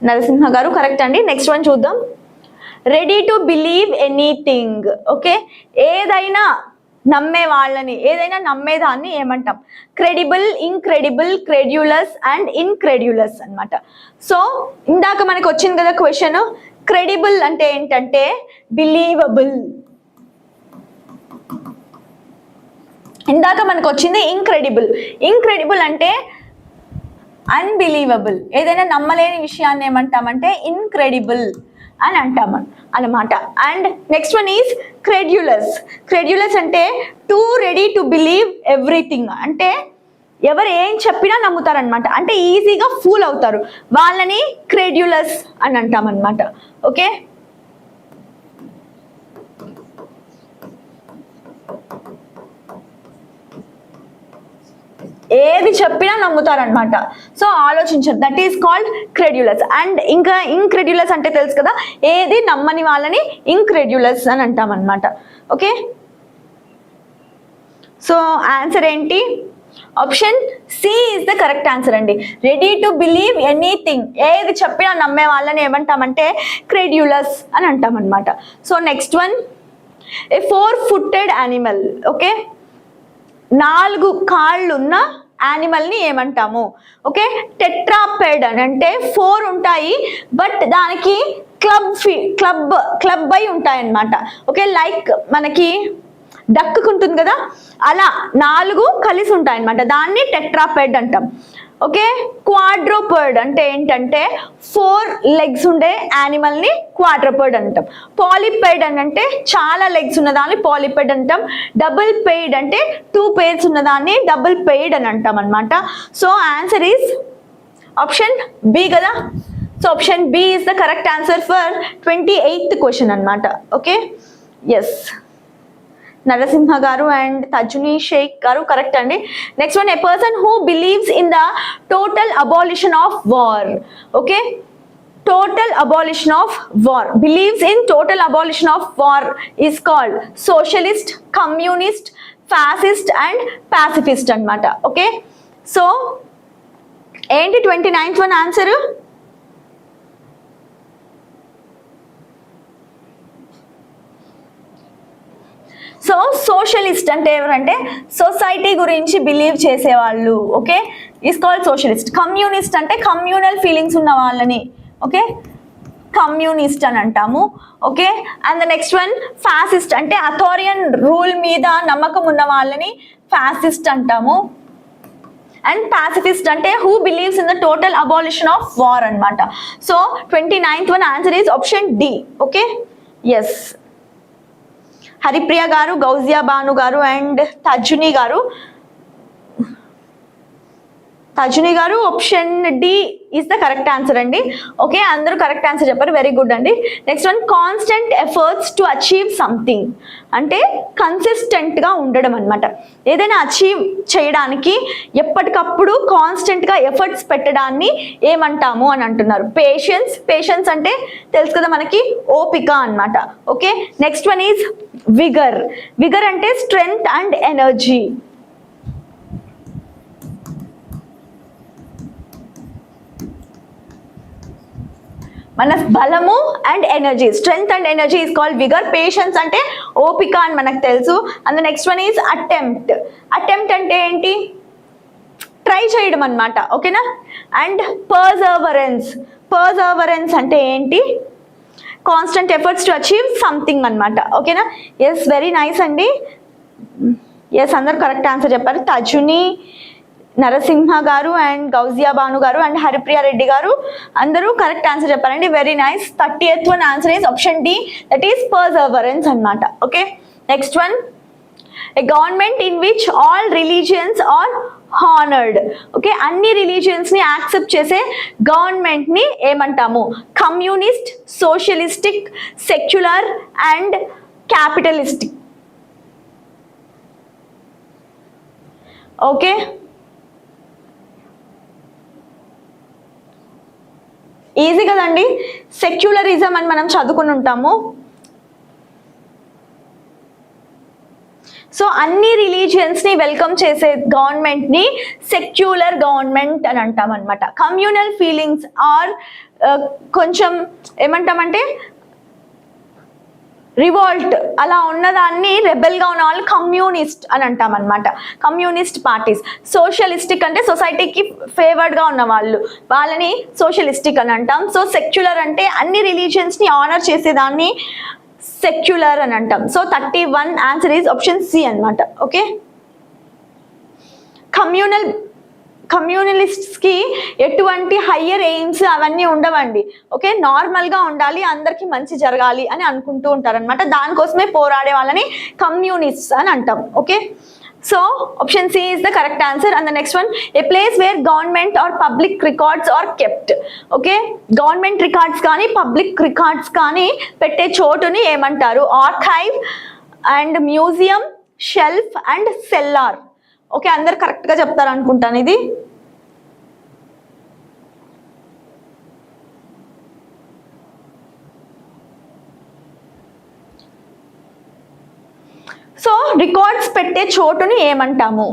Narasimha garu correct అండి. నెక్స్ట్ వన్ చూద్దాం. Ready to believe anything. Okay ఏదైనా నమ్మే వాళ్ళని, ఏదైనా నమ్మేదాన్ని ఏమంటాం? Credible, incredible, credulous and incredulous అన్నమాట. సో ఇందాక మనకు వచ్చింది కదా క్వశ్చన్, క్రెడిబుల్ అంటే ఏంటంటే బిలీవబుల్. ఇందాక మనకు వచ్చింది ఇంక్రెడిబుల్. ఇంక్రెడిబుల్ అంటే అన్బిలీవబుల్. ఏదైనా నమ్మలేని విషయాన్ని ఏమంటామంటే ఇన్క్రెడిబుల్ అని అంటాం అన్నమాట. And next one is credulous. Credulous అంటే too ready to believe everything. అంటే ఎవరు ఏం చెప్పినా నమ్ముతారనమాట, అంటే ఈజీగా ఫూల్ అవుతారు, వాళ్ళని క్రెడ్యులస్ అని అంటాం అనమాట. ఓకే ఏది చెప్పినా నమ్ముతారనమాట. సో ఆలోచించరు, that is called credulous. And ఇంకా ఇన్క్రెడ్యులస్ అంటే తెలుసు కదా, ఏది నమ్మని వాళ్ళని ఇన్క్రెడ్యులస్ అని అంటాం అనమాట. ఓకే సో ఆన్సర్ ఏంటి? Option C is the correct answer అండి. రెడీ టు బిలీవ్ ఎనీథింగ్, ఏది చెప్పినా నమ్మే వాళ్ళని ఏమంటామంటే క్రెడ్యులస్ అని అంటాం అనమాట. So next one, a 4-footed animal. Okay 4 కాళ్ళున్న యానిమల్ ని ఏమంటాము? ఓకే టెట్రాపెడ్ అని అంటే 4 ఉంటాయి, బట్ దానికి క్లబ్ అయి ఉంటాయి అన్నమాట. ఓకే లైక్ మనకి డక్ ఉంటుంది కదా, అలా 4 కలిసి ఉంటాయి అన్నమాట, దాన్ని టెట్రాపెడ్ అంటాం. ఓకే క్వాడ్రోపర్డ్ అంటే ఏంటంటే 4 legs ఉండే యానిమల్ ని క్వాడ్రోపర్డ్ అంటాం. పాలిపెడ్ అని అంటే చాలా లెగ్స్ ఉన్నదాన్ని పాలిపెడ్ అంటాం. డబుల్ పెయిడ్ అంటే 2 pairs ఉన్నదాన్ని డబుల్ పెయిడ్ అని అంటాం అనమాట. So answer is option B కదా. So option B is the correct answer for 28th question అనమాట. ఓకే ఎస్ నరసింహ గారు అండ్ తజ్ని షేక్ గారు కరెక్ట్ అండి. Next one, a person who believes in the total abolition of war. Okay total abolition of war, believes in total abolition of war is called socialist, communist, fascist and pacifist అన్నమాట. Okay so ఏంటి 29th one answer? So socialist అంటే ఎవరంటే society గురించి believe చేసేవాళ్ళు. Okay is called socialist. Communist అంటే communal feelings ఉన్న వాళ్ళని okay communist అని అంటాము. Okay and the next one fascist అంటే అథారియన్ రూల్ మీద నమ్మకం ఉన్న వాళ్ళని ఫాసిస్ట్ అంటాము. అండ్ పాసిఫిస్ట్ అంటే who believes in the total abolition of war అన్నమాట. So 29th one answer is option D. Okay yes Haripriya గారు, గౌజియా బాను గారు అండ్ తజ్ని గారు option D is the correct answer అండి. ఓకే అందరూ కరెక్ట్ ఆన్సర్ చెప్పారు, వెరీ గుడ్ అండి. Next one, constant efforts to achieve something అంటే consistent గా ఉండడం అనమాట. ఏదైనా అచీవ్ చేయడానికి ఎప్పటికప్పుడు కాన్స్టెంట్ గా ఎఫర్ట్స్ పెట్టడాన్ని ఏమంటాము అని అంటున్నారు. పేషెన్స్ అంటే తెలుసు కదా మనకి, ఓపిక అన్నమాట. Okay next one is vigour అంటే స్ట్రెంగ్త్ అండ్ ఎనర్జీ. మన బలము and energy, strength and energy is called vigour. Patience అంటే ఓపిక అని మనకు తెలుసు. And next one is attempt అంటే ఏంటి? ట్రై చేయడం అన్నమాట. ఓకేనా అండ్ పర్సర్వరెన్స్ అంటే ఏంటి? Constant efforts to achieve something అన్నమాట. ఓకేనా ఎస్ వెరీ నైస్ అండి. ఎస్ అందరు కరెక్ట్ ఆన్సర్ చెప్పారు. తజుని, నరసింహ గారు అండ్ గౌజియా బాను గారు అండ్ హరిప్రియ రెడ్డి గారు అందరూ కరెక్ట్ ఆన్సర్ చెప్పారండి, very nice. 30th one answer is option D, that is perseverance అన్నమాట. Okay next one, A government in which all religions are honored. Okay, అన్ని రిలీజియన్స్ ని యాక్సెప్ట్ చేసే గవర్నమెంట్ ని ఏమంటాము? Communist, socialistic, secular and capitalistic. Okay, easy కదండి. Secularism అని మనం చదువుకుని ఉంటాము. సో అన్ని రిలీజియన్స్ ని వెల్కమ్ చేసే గవర్నమెంట్ ని సెక్యులర్ గవర్నమెంట్ అని అంటాం అనమాట. కమ్యూనల్ ఫీలింగ్స్ ఆర్ కొంచెం ఏమంటామంటే రివాల్ట్ అలా ఉన్నదాన్ని, రెబెల్ గా ఉన్న వాళ్ళు కమ్యూనిస్ట్ అని అంటాం అనమాట. Communist parties. సోషలిస్టిక్ అంటే సొసైటీకి ఫేవర్డ్ గా ఉన్న వాళ్ళని సోషలిస్టిక్ అని అంటాం. సో సెక్యులర్ అంటే అన్ని రిలీజియన్స్ ని ఆనర్ చేసేదాన్ని సెక్యులర్ అని అంటాం. So 31 answer is option C అనమాట. ఓకే, కమ్యూనలిస్ట్స్ కి ఎటువంటి హయ్యర్ ఎయిమ్స్ అవన్నీ ఉండవండి. ఓకే, నార్మల్ గా ఉండాలి, అందరికి మంచి జరగాలి అని అనుకుంటూ ఉంటారు అనమాట. దానికోసమే పోరాడే వాళ్ళని కమ్యూనిస్ట్స్ అని అంటాం. Okay, so option C is the correct answer. And the next one, a place where government or public records are kept. Okay, government records కానీ public records కానీ పెట్టే చోటుని ఏమంటారు? Archive and museum, shelf and cellar. Okay, అందరు correct గా చెప్తారు అనుకుంటాను ఇది. సో రికార్డ్స్ పెట్టే చోటుని ఏమంటాము?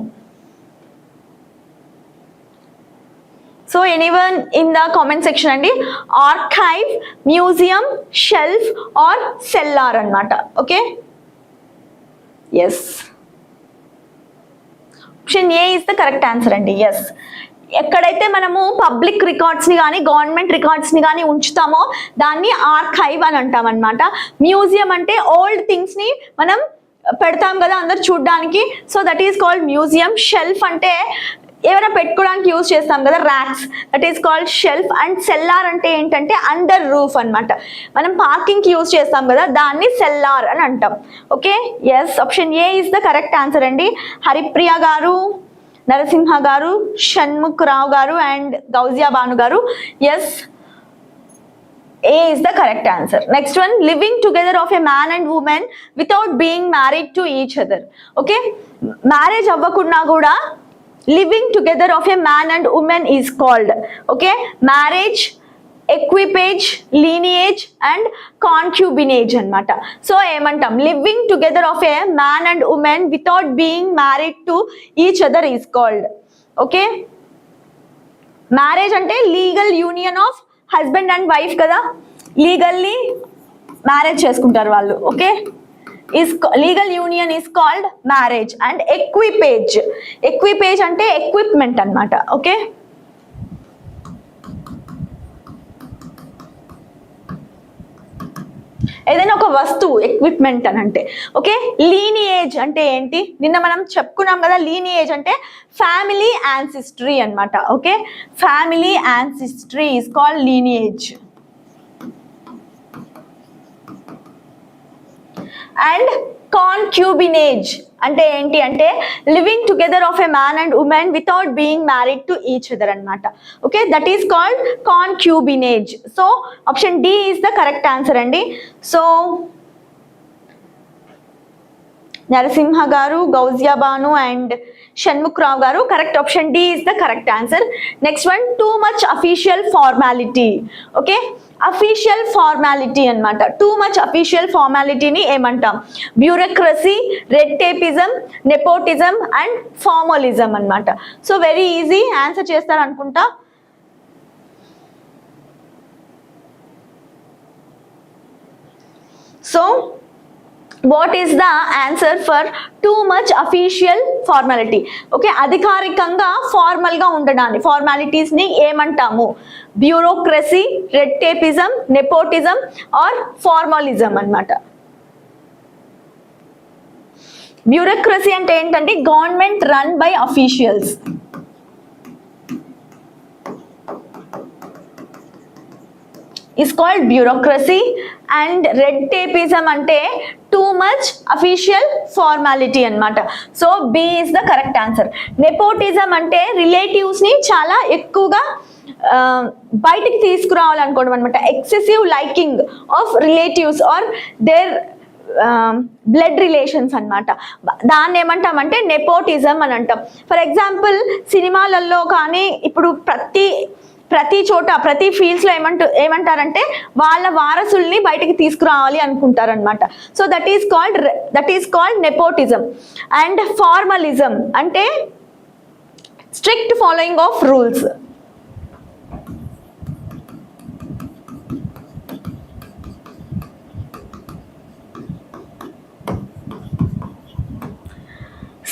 So anyone in the comment section అండి. Archive, museum, shelf or cellar అన్నమాట. Okay, yes, option A is the correct answer అండి. ఎస్, ఎక్కడైతే మనము పబ్లిక్ రికార్డ్స్ ని కానీ గవర్నమెంట్ రికార్డ్స్ ని కానీ ఉంచుతామో దాన్ని ఆర్కైవ్ అని అంటాం అనమాట. మ్యూజియం అంటే ఓల్డ్ థింగ్స్ ని మనం పెడతాం కదా అందరు చూడడానికి, so that is called museum. Shelf అంటే ఏమైనా పెట్టుకోవడానికి యూజ్ చేస్తాం కదా, racks, that is called shelf. And cellar అంటే ఏంటంటే అండర్ రూఫ్ అనమాట. మనం పార్కింగ్ కి యూజ్ చేస్తాం కదా, దాన్ని సెల్లార్ అని అంటాం. Okay, yes, option A is the correct answer అండి. హరిప్రియ గారు, నరసింహ గారు, షణ్ముఖ్ రావు గారు and Gousia Banu garu. Yes, A is the correct answer. Next one, living together of a man and woman without being married to each other. Okay, marriage avvakunna kuda living together of a man and woman is called, okay, marriage, equipage, lineage and concubinage annamata. So emantam, living together of a man and woman without being married to each other is called, okay, marriage ante legal union of husband and wife కదా, legally marriage చేసుకుంటారు వాళ్ళు. Okay, is legal union is called marriage. And equipage, equipage అంటే equipment అన్నమాట. Okay, ఏదైనా ఒక వస్తువు equipment అని అంటే. ఓకే, లీనియేజ్ అంటే ఏంటి? నిన్న మనం చెప్పుకున్నాం కదా, లీనియేజ్ అంటే ఫ్యామిలీ యాన్సిస్ట్రీ అన్నమాట. Okay, family ancestry is called lineage. And concubinage అంటే ఏంటి అంటే living together of a man and women without being married to each other అనమాట. Okay, that is called concubinage. So option D is the correct answer అండి. So Narasimha గారు, Gousia Banu and Shanmukh Rao గారు, correct option D is the correct answer. Next one, too much official formality. Okay, official formality అన్నమాట. Too much official ఫార్మాలిటీని ఏమంటాం? Bureaucracy, red tapism, nepotism and formalism అన్నమాట. So very easy, answer చేస్తారు అనుకుంటా. So what is the answer for too much official formality? Okay, అధికారికంగా formal గా ఉండడాన్ని, formalities ని ఏమంటాము? Bureaucracy, red tapism, nepotism or formalism అన్నమాట. బ్యూరోక్రసీ అంటే ఏంటంటే government run by officials. is called bureaucracy, and red tapeism ante too much official formality annamata. So B is the correct answer. Nepotism ante relatives ni chala ekkuva బయటికి తీసుకురావాలనుకోవడం అనమాట. Excessive liking of relatives or their blood relations అనమాట. దాన్ని ఏమంటామంటే nepotism అని అంటాం. For example సినిమాలలో కానీ ఇప్పుడు ప్రతి చోట ప్రతి ఫీల్డ్స్లో ఏమంటారంటే వాళ్ళ వారసుల్ని బయటికి తీసుకురావాలి అనుకుంటారనమాట. So that is called nepotism. And formalism అంటే strict following of rules.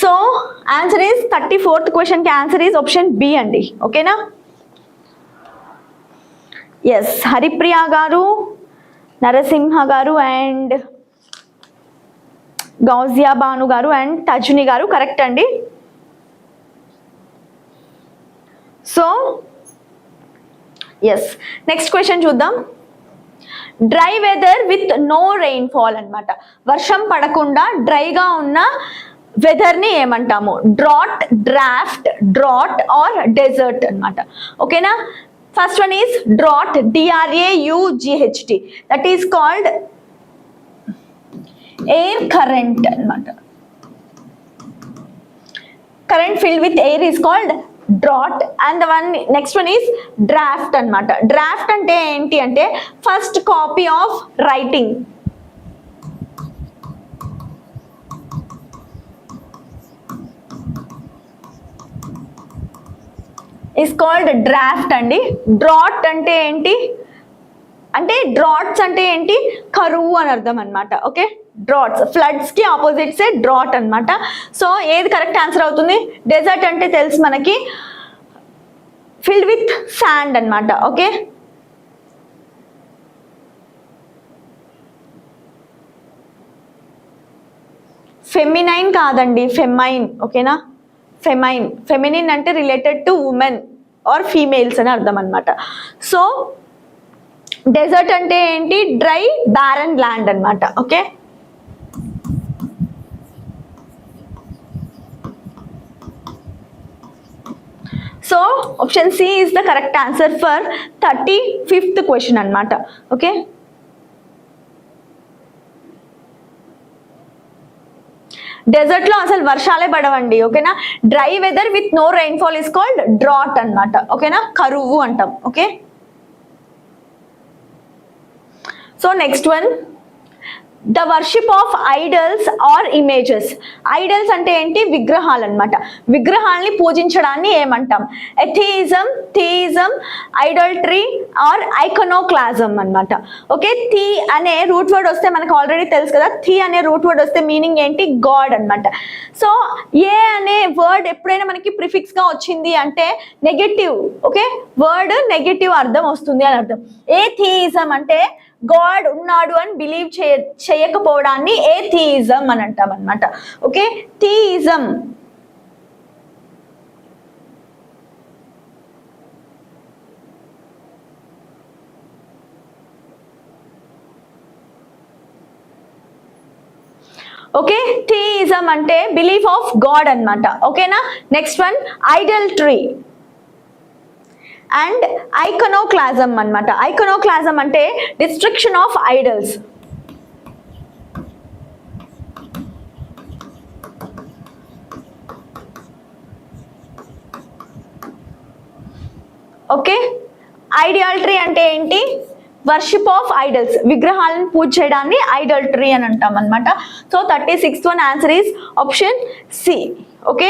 So answer is 34th question కి ఆన్సర్ ఈస్ ఆప్షన్ బి అండి. ఓకేనా? ఎస్, హరిప్రియ గారు, నరసింహ గారు అండ్ గౌజియా బాను గారు అండ్ తజుని గారు కరెక్ట్ అండి. సో ఎస్, నెక్స్ట్ క్వశ్చన్ చూద్దాం. Dry weather with no rainfall అన్నమాట. వర్షం పడకుండా డ్రైగా ఉన్న వెదర్ ని ఏమంటాము? Drought, draft, draught or desert అన్నమాట. ఓకేనా? First one is draught, DRAUGHT. That is called air current అన్నమాట. Current filled with air is called draught. And next one is draft అన్నమాట. డ్రాఫ్ట్ అంటే ఏంటి అంటే first copy of writing. is called draft అండి. Drought అంటే ఏంటి అంటే droughts అంటే ఏంటి? కరువు అని అర్థం అనమాట. ఓకే, డ్రాట్స్ ఫ్లడ్స్ కి ఆపోజిట్సే డ్రాట్ అనమాట. సో ఏది కరెక్ట్ ఆన్సర్ అవుతుంది? డెజర్ట్ అంటే తెలుసు మనకి, ఫిల్డ్ విత్ శాండ్ అనమాట. ఓకే, ఫెమినైన్ కాదండి, ఫెమైన్. ఓకేనా? ఫెమినిన్ అంటే related to women or females అని అర్థం అనమాట. సో డెజర్ట్ అంటే ఏంటి? డ్రై బారన్ ల్యాండ్ అనమాట. Okay, so option C is the correct answer for 35th question అనమాట. ఓకే, డెజర్ట్ లో అసలు వర్షాలే పడవండి. ఓకేనా? Dry weather with no rainfall is called drought అన్నమాట. ఓకేనా? కరువు అంటాం. Okay, so next one, the worship of idols or images. Idols అంటే ఏంటి? విగ్రహాలు అనమాట. విగ్రహాల్ని పూజించడాన్ని ఏమంటాం? ఎథియిజం, థియిజం, ఐడల్ట్రీ ఆర్ ఐకనోక్లాజం అనమాట. ఓకే, థీ అనే రూట్ వర్డ్ వస్తే మనకు ఆల్రెడీ తెలుసు కదా. థీ అనే రూట్ వర్డ్ వస్తే మీనింగ్ ఏంటి? గాడ్ అనమాట. సో ఏ అనే వర్డ్ ఎప్పుడైనా మనకి ప్రిఫిక్స్ గా వచ్చింది అంటే నెగటివ్. ఓకే, వర్డ్ నెగటివ్ అర్థం వస్తుంది అని అర్థం. ఏథియిజం అంటే గాడ్ ఉన్నాడు అని బిలీవ్ చేయకపోవడాన్ని ఏథియిజం అని అంటాం అనమాట. ఓకే, థియిజం. ఓకే, థియిజం అంటే బిలీఫ్ ఆఫ్ గాడ్ అన్నమాట. ఓకేనా? నెక్స్ట్ వన్, ఐడల్ట్రీ అండ్ ఐకనోక్లాజం అన్నమాట. ఐకనోక్లాజం అంటే డిస్ట్రక్షన్ ఆఫ్ ఐడల్స్. ఓకే, ఐడియాల్ట్రీ అంటే ఏంటి? వర్షిప్ ఆఫ్ ఐడల్స్, విగ్రహాలను పూజ చేయడాన్ని ఐడల్ట్రీ అని అంటాం అనమాట. So 36th one answer is option C. Okay,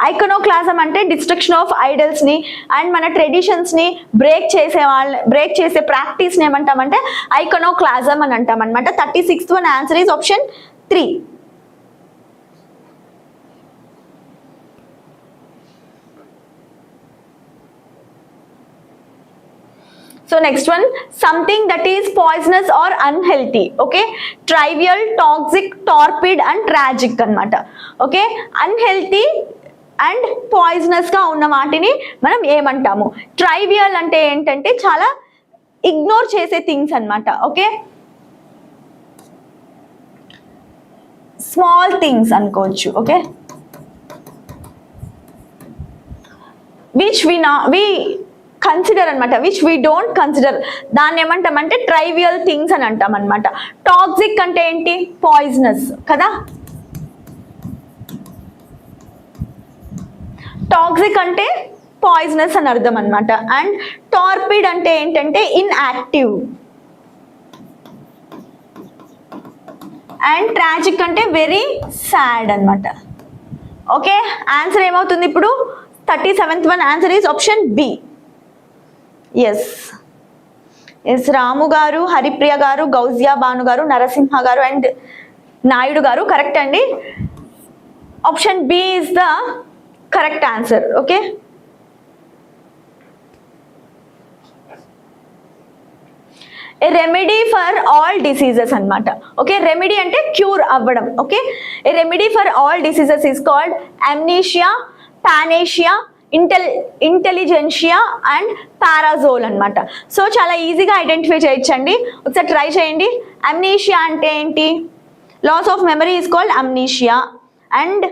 iconoclasm అంటే డిస్ట్రక్షన్ ఆఫ్ ఐడల్స్ ని అండ్ మన ట్రెడిషన్స్ ని బ్రేక్ చేసే ప్రాక్టీస్ ని ఏమంటామంటే ఐకనోక్లాజం అని అంటాం అనమాట. 36th one answer is option 3. So next one, something that is poisonous or unhealthy. Okay, trivial, toxic, torpid and tragic అన్నమాట. ఓకే, అన్హెల్తీ అండ్ పాయిజనస్ గా ఉన్న వాటిని మనం ఏమంటాము? ట్రైవియల్ అంటే ఏంటంటే చాలా ఇగ్నోర్ చేసే థింగ్స్ అన్నమాట. ఓకే, స్మాల్ థింగ్స్ అనుకోవచ్చు. ఓకే, విచ్ వి కన్సిడర్ అనమాట, విచ్ వీ డోంట్ కన్సిడర్, దాన్ని ఏమంటామంటే ట్రైవియల్ థింగ్స్ అని అంటాం అనమాట. టాక్సిక్ అంటే ఏంటి, పాయిజనస్ కదా, టాక్సిక్ అంటే పాయిజనస్ అని అర్థం అనమాట. అండ్ టార్పిడ్ అంటే ఏంటంటే ఇన్యాక్టివ్. అండ్ ట్రాజిక్ అంటే వెరీ సాడ్ అనమాట. ఓకే, ఆన్సర్ ఏమవుతుంది ఇప్పుడు, 37th one answer is option B. Yes Ramu గారు, హరిప్రియ గారు, గౌజియా భాను గారు, నరసింహ గారు అండ్ నాయుడు గారు కరెక్ట్ అండి. Option B is the correct answer. Okay, a remedy for all diseases అన్నమాట. ఓకే, రెమెడీ అంటే క్యూర్ అవ్వడం. Okay, a remedy for all diseases is called amnesia, panacea, intelligentsia and parasol అన్నమాట. సో చాలా ఈజీగా identify చేయొచ్చండి, ఒకసారి try చేయండి. Amnesia అంటే ఏంటి, loss of memory is called amnesia. And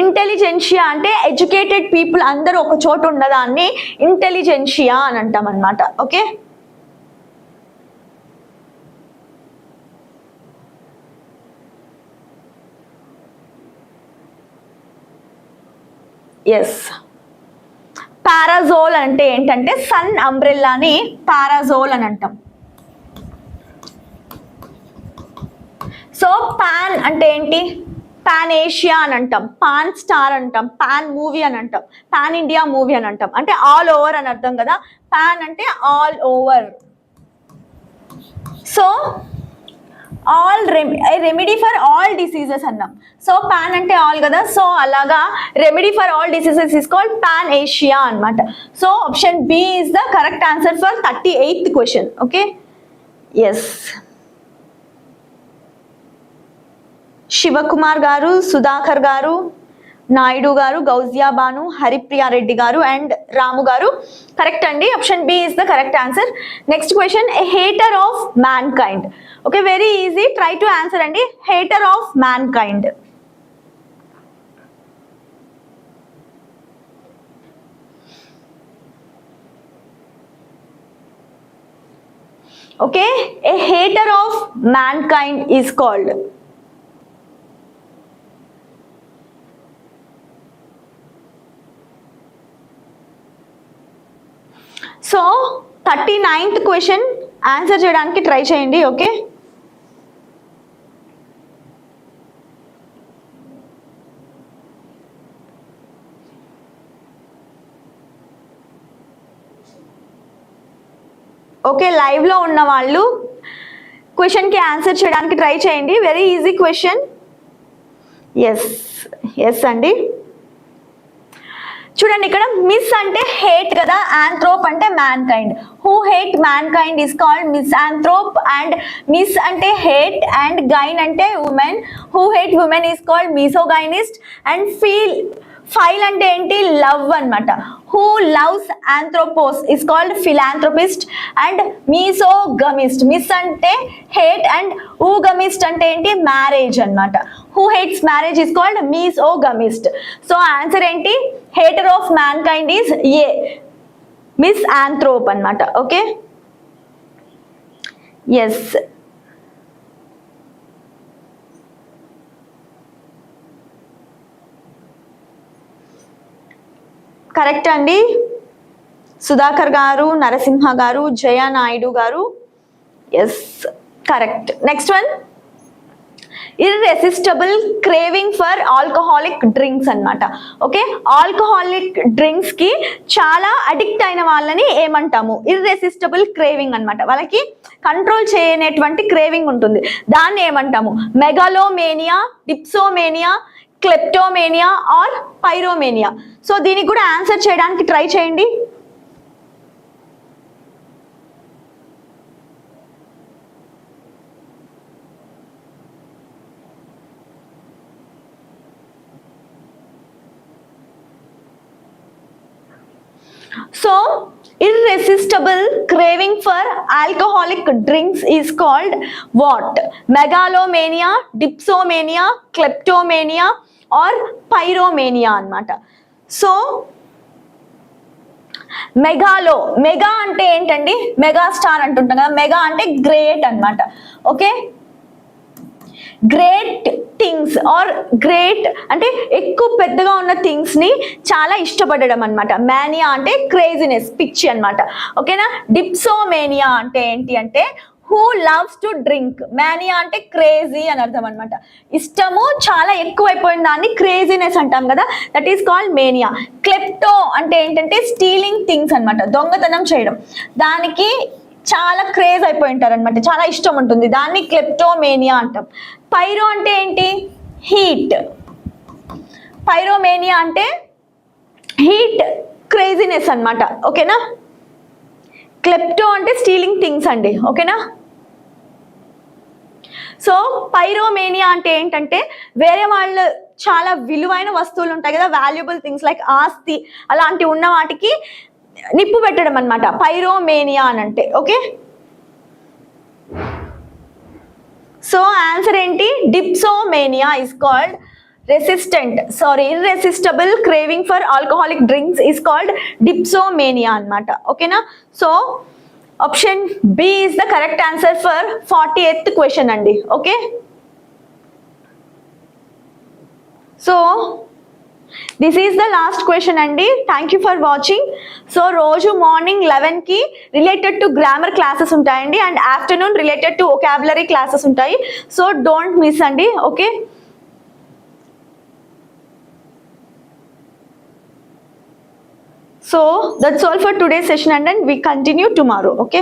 intelligentsia అంటే ఎడ్యుకేటెడ్ పీపుల్ అందరూ ఒక చోట ఉన్నదాన్ని ఇంటెలిజెన్షియా అని అంటాం అన్నమాట. ఓకే, ఎస్ పారాజోల్ అంటే ఏంటంటే సన్ అంబ్రెల్లాని పారాజోల్ అని అంటాం. సో పాన్ అంటే ఏంటి, పాన్ ఏషియా అని అంటాం, పాన్ స్టార్ అంటాం, పాన్ మూవీ అని అంటాం, పాన్ ఇండియా మూవీ అని అంటాం. అంటే ఆల్ ఓవర్ అని అర్థం కదా, పాన్ అంటే all over. So all remedy for all diseases అన్నాం. సో పాన్ అంటే ఆల్ కదా, సో అలాగా remedy for all diseases is called panacea అనమాట. So option B is the correct answer for 38th question. Okay, yes Shivakumar గారు, సుధాకర్ గారు, నాయుడు గారు, గౌజియా బాను, హరిప్రియా రెడ్డి గారు and Ramu garu correct అండి. Option B is the correct answer. Next question, a hater of mankind. Okay, very easy, try to answer అండి. Hater of mankind. Okay, a hater of mankind is called. So 39th question answer చేయడానికి try చేయండి. Okay, okay live లో ఉన్న వాళ్ళు question కి answer చేయడానికి try చేయండి. Very easy question. Yes అండి, చూడండి ఇక్కడ మిస్ అంటే హేట్ కదా, ఆంథ్రోప్ అంటే mankind. Who hate mankind is called misanthrope. And mis అంటే హేట్ అండ్ గైన్ అంటే women. Who hate women is called misogynist. And phile అంటే ఏంటి, లవ్ అన్నమాట. Who loves anthropos is called philanthropist. And misogamist, mis అంటే hate and ogamist అంటే ఏంటి, marriage అన్నమాట. Who hates marriage is called misogamist. So answer ఏంటి, hater of mankind is a misanthrope అన్నమాట. Okay, yes correct అండి. సుధాకర్ గారు, నరసింహ గారు, Jaya Naidu garu, yes correct. Next one, irresistible craving for alcoholic drinks అన్నమాట. Okay, alcoholic drinks కి చాలా addict అయిన వాళ్ళని ఏమంటాము, ఇర్రెసిస్టబుల్ క్రేవింగ్ అన్నమాట. వాళ్ళకి కంట్రోల్ చేయనటువంటి క్రేవింగ్ ఉంటుంది, దాన్ని ఏమంటాము, మెగాలోమేనియా, డిప్సోమేనియా, క్లెప్టోమేనియా ఆర్ పైరోమేనియా. సో దీనికి కూడా ఆన్సర్ చేయడానికి ట్రై చేయండి. So irresistible craving for alcoholic drinks is called what? Megalomania, dipsomania, kleptomania or pyromania అన్నమాట. సో మెగా అంటే ఏంటండి? మెగా స్టార్ అంటుంటాం కదా, మెగా అంటే గ్రేట్ అన్నమాట. Okay, great things or great అంటే ఎక్కువ పెద్దగా ఉన్న థింగ్స్ ని చాలా ఇష్టపడడం అన్నమాట. మేనియా అంటే క్రేజీనెస్, పిచ్చి అన్నమాట. ఓకేనా. డిప్సోమేనియా అంటే ఏంటి అంటే who loves to drink. Mania అంటే క్రేజీ అని అర్థం అనమాట. ఇష్టము చాలా ఎక్కువైపోయిన దాన్ని క్రేజీనెస్ అంటాం కదా, దట్ ఈస్ కాల్డ్ మేనియా. క్లెప్టో అంటే ఏంటంటే స్టీలింగ్ థింగ్స్ అనమాట, దొంగతనం చేయడం. దానికి చాలా క్రేజ్ అయిపోయి ఉంటారు అనమాట, చాలా ఇష్టం ఉంటుంది, దాన్ని క్లెప్టోమేనియా అంటాం. పైరో అంటే ఏంటి? హీట్. పైరోమేనియా అంటే హీట్ క్రేజీనెస్ అన్నమాట. ఓకేనా. క్లెప్టో అంటే స్టీలింగ్ థింగ్స్ అండి. ఓకేనా. సో పైరోమేనియా అంటే ఏంటంటే వేరే వాళ్ళు చాలా విలువైన వస్తువులు ఉంటాయి కదా, వాల్యుబుల్ థింగ్స్ లైక్ ఆస్తి అలాంటివి ఉన్న వాటికి నిప్పు పెట్టడం అన్నమాట పైరోమేనియా అని అంటే. ఓకే, సో ఆన్సర్ ఏంటి? Dipsomania is called irresistible craving for alcoholic drinks is called dipsomania అన్నమాట. ఓకేనా. So option B is the correct answer for 48th question అండి. Okay, so this is the last question అండి. Thank you for watching. So రోజు morning 11కి related to grammar classes ఉంటాయండి and afternoon related to vocabulary classes ఉంటాయి. So don't miss అండి. Okay, so that's all for today's session and then we continue tomorrow. Okay.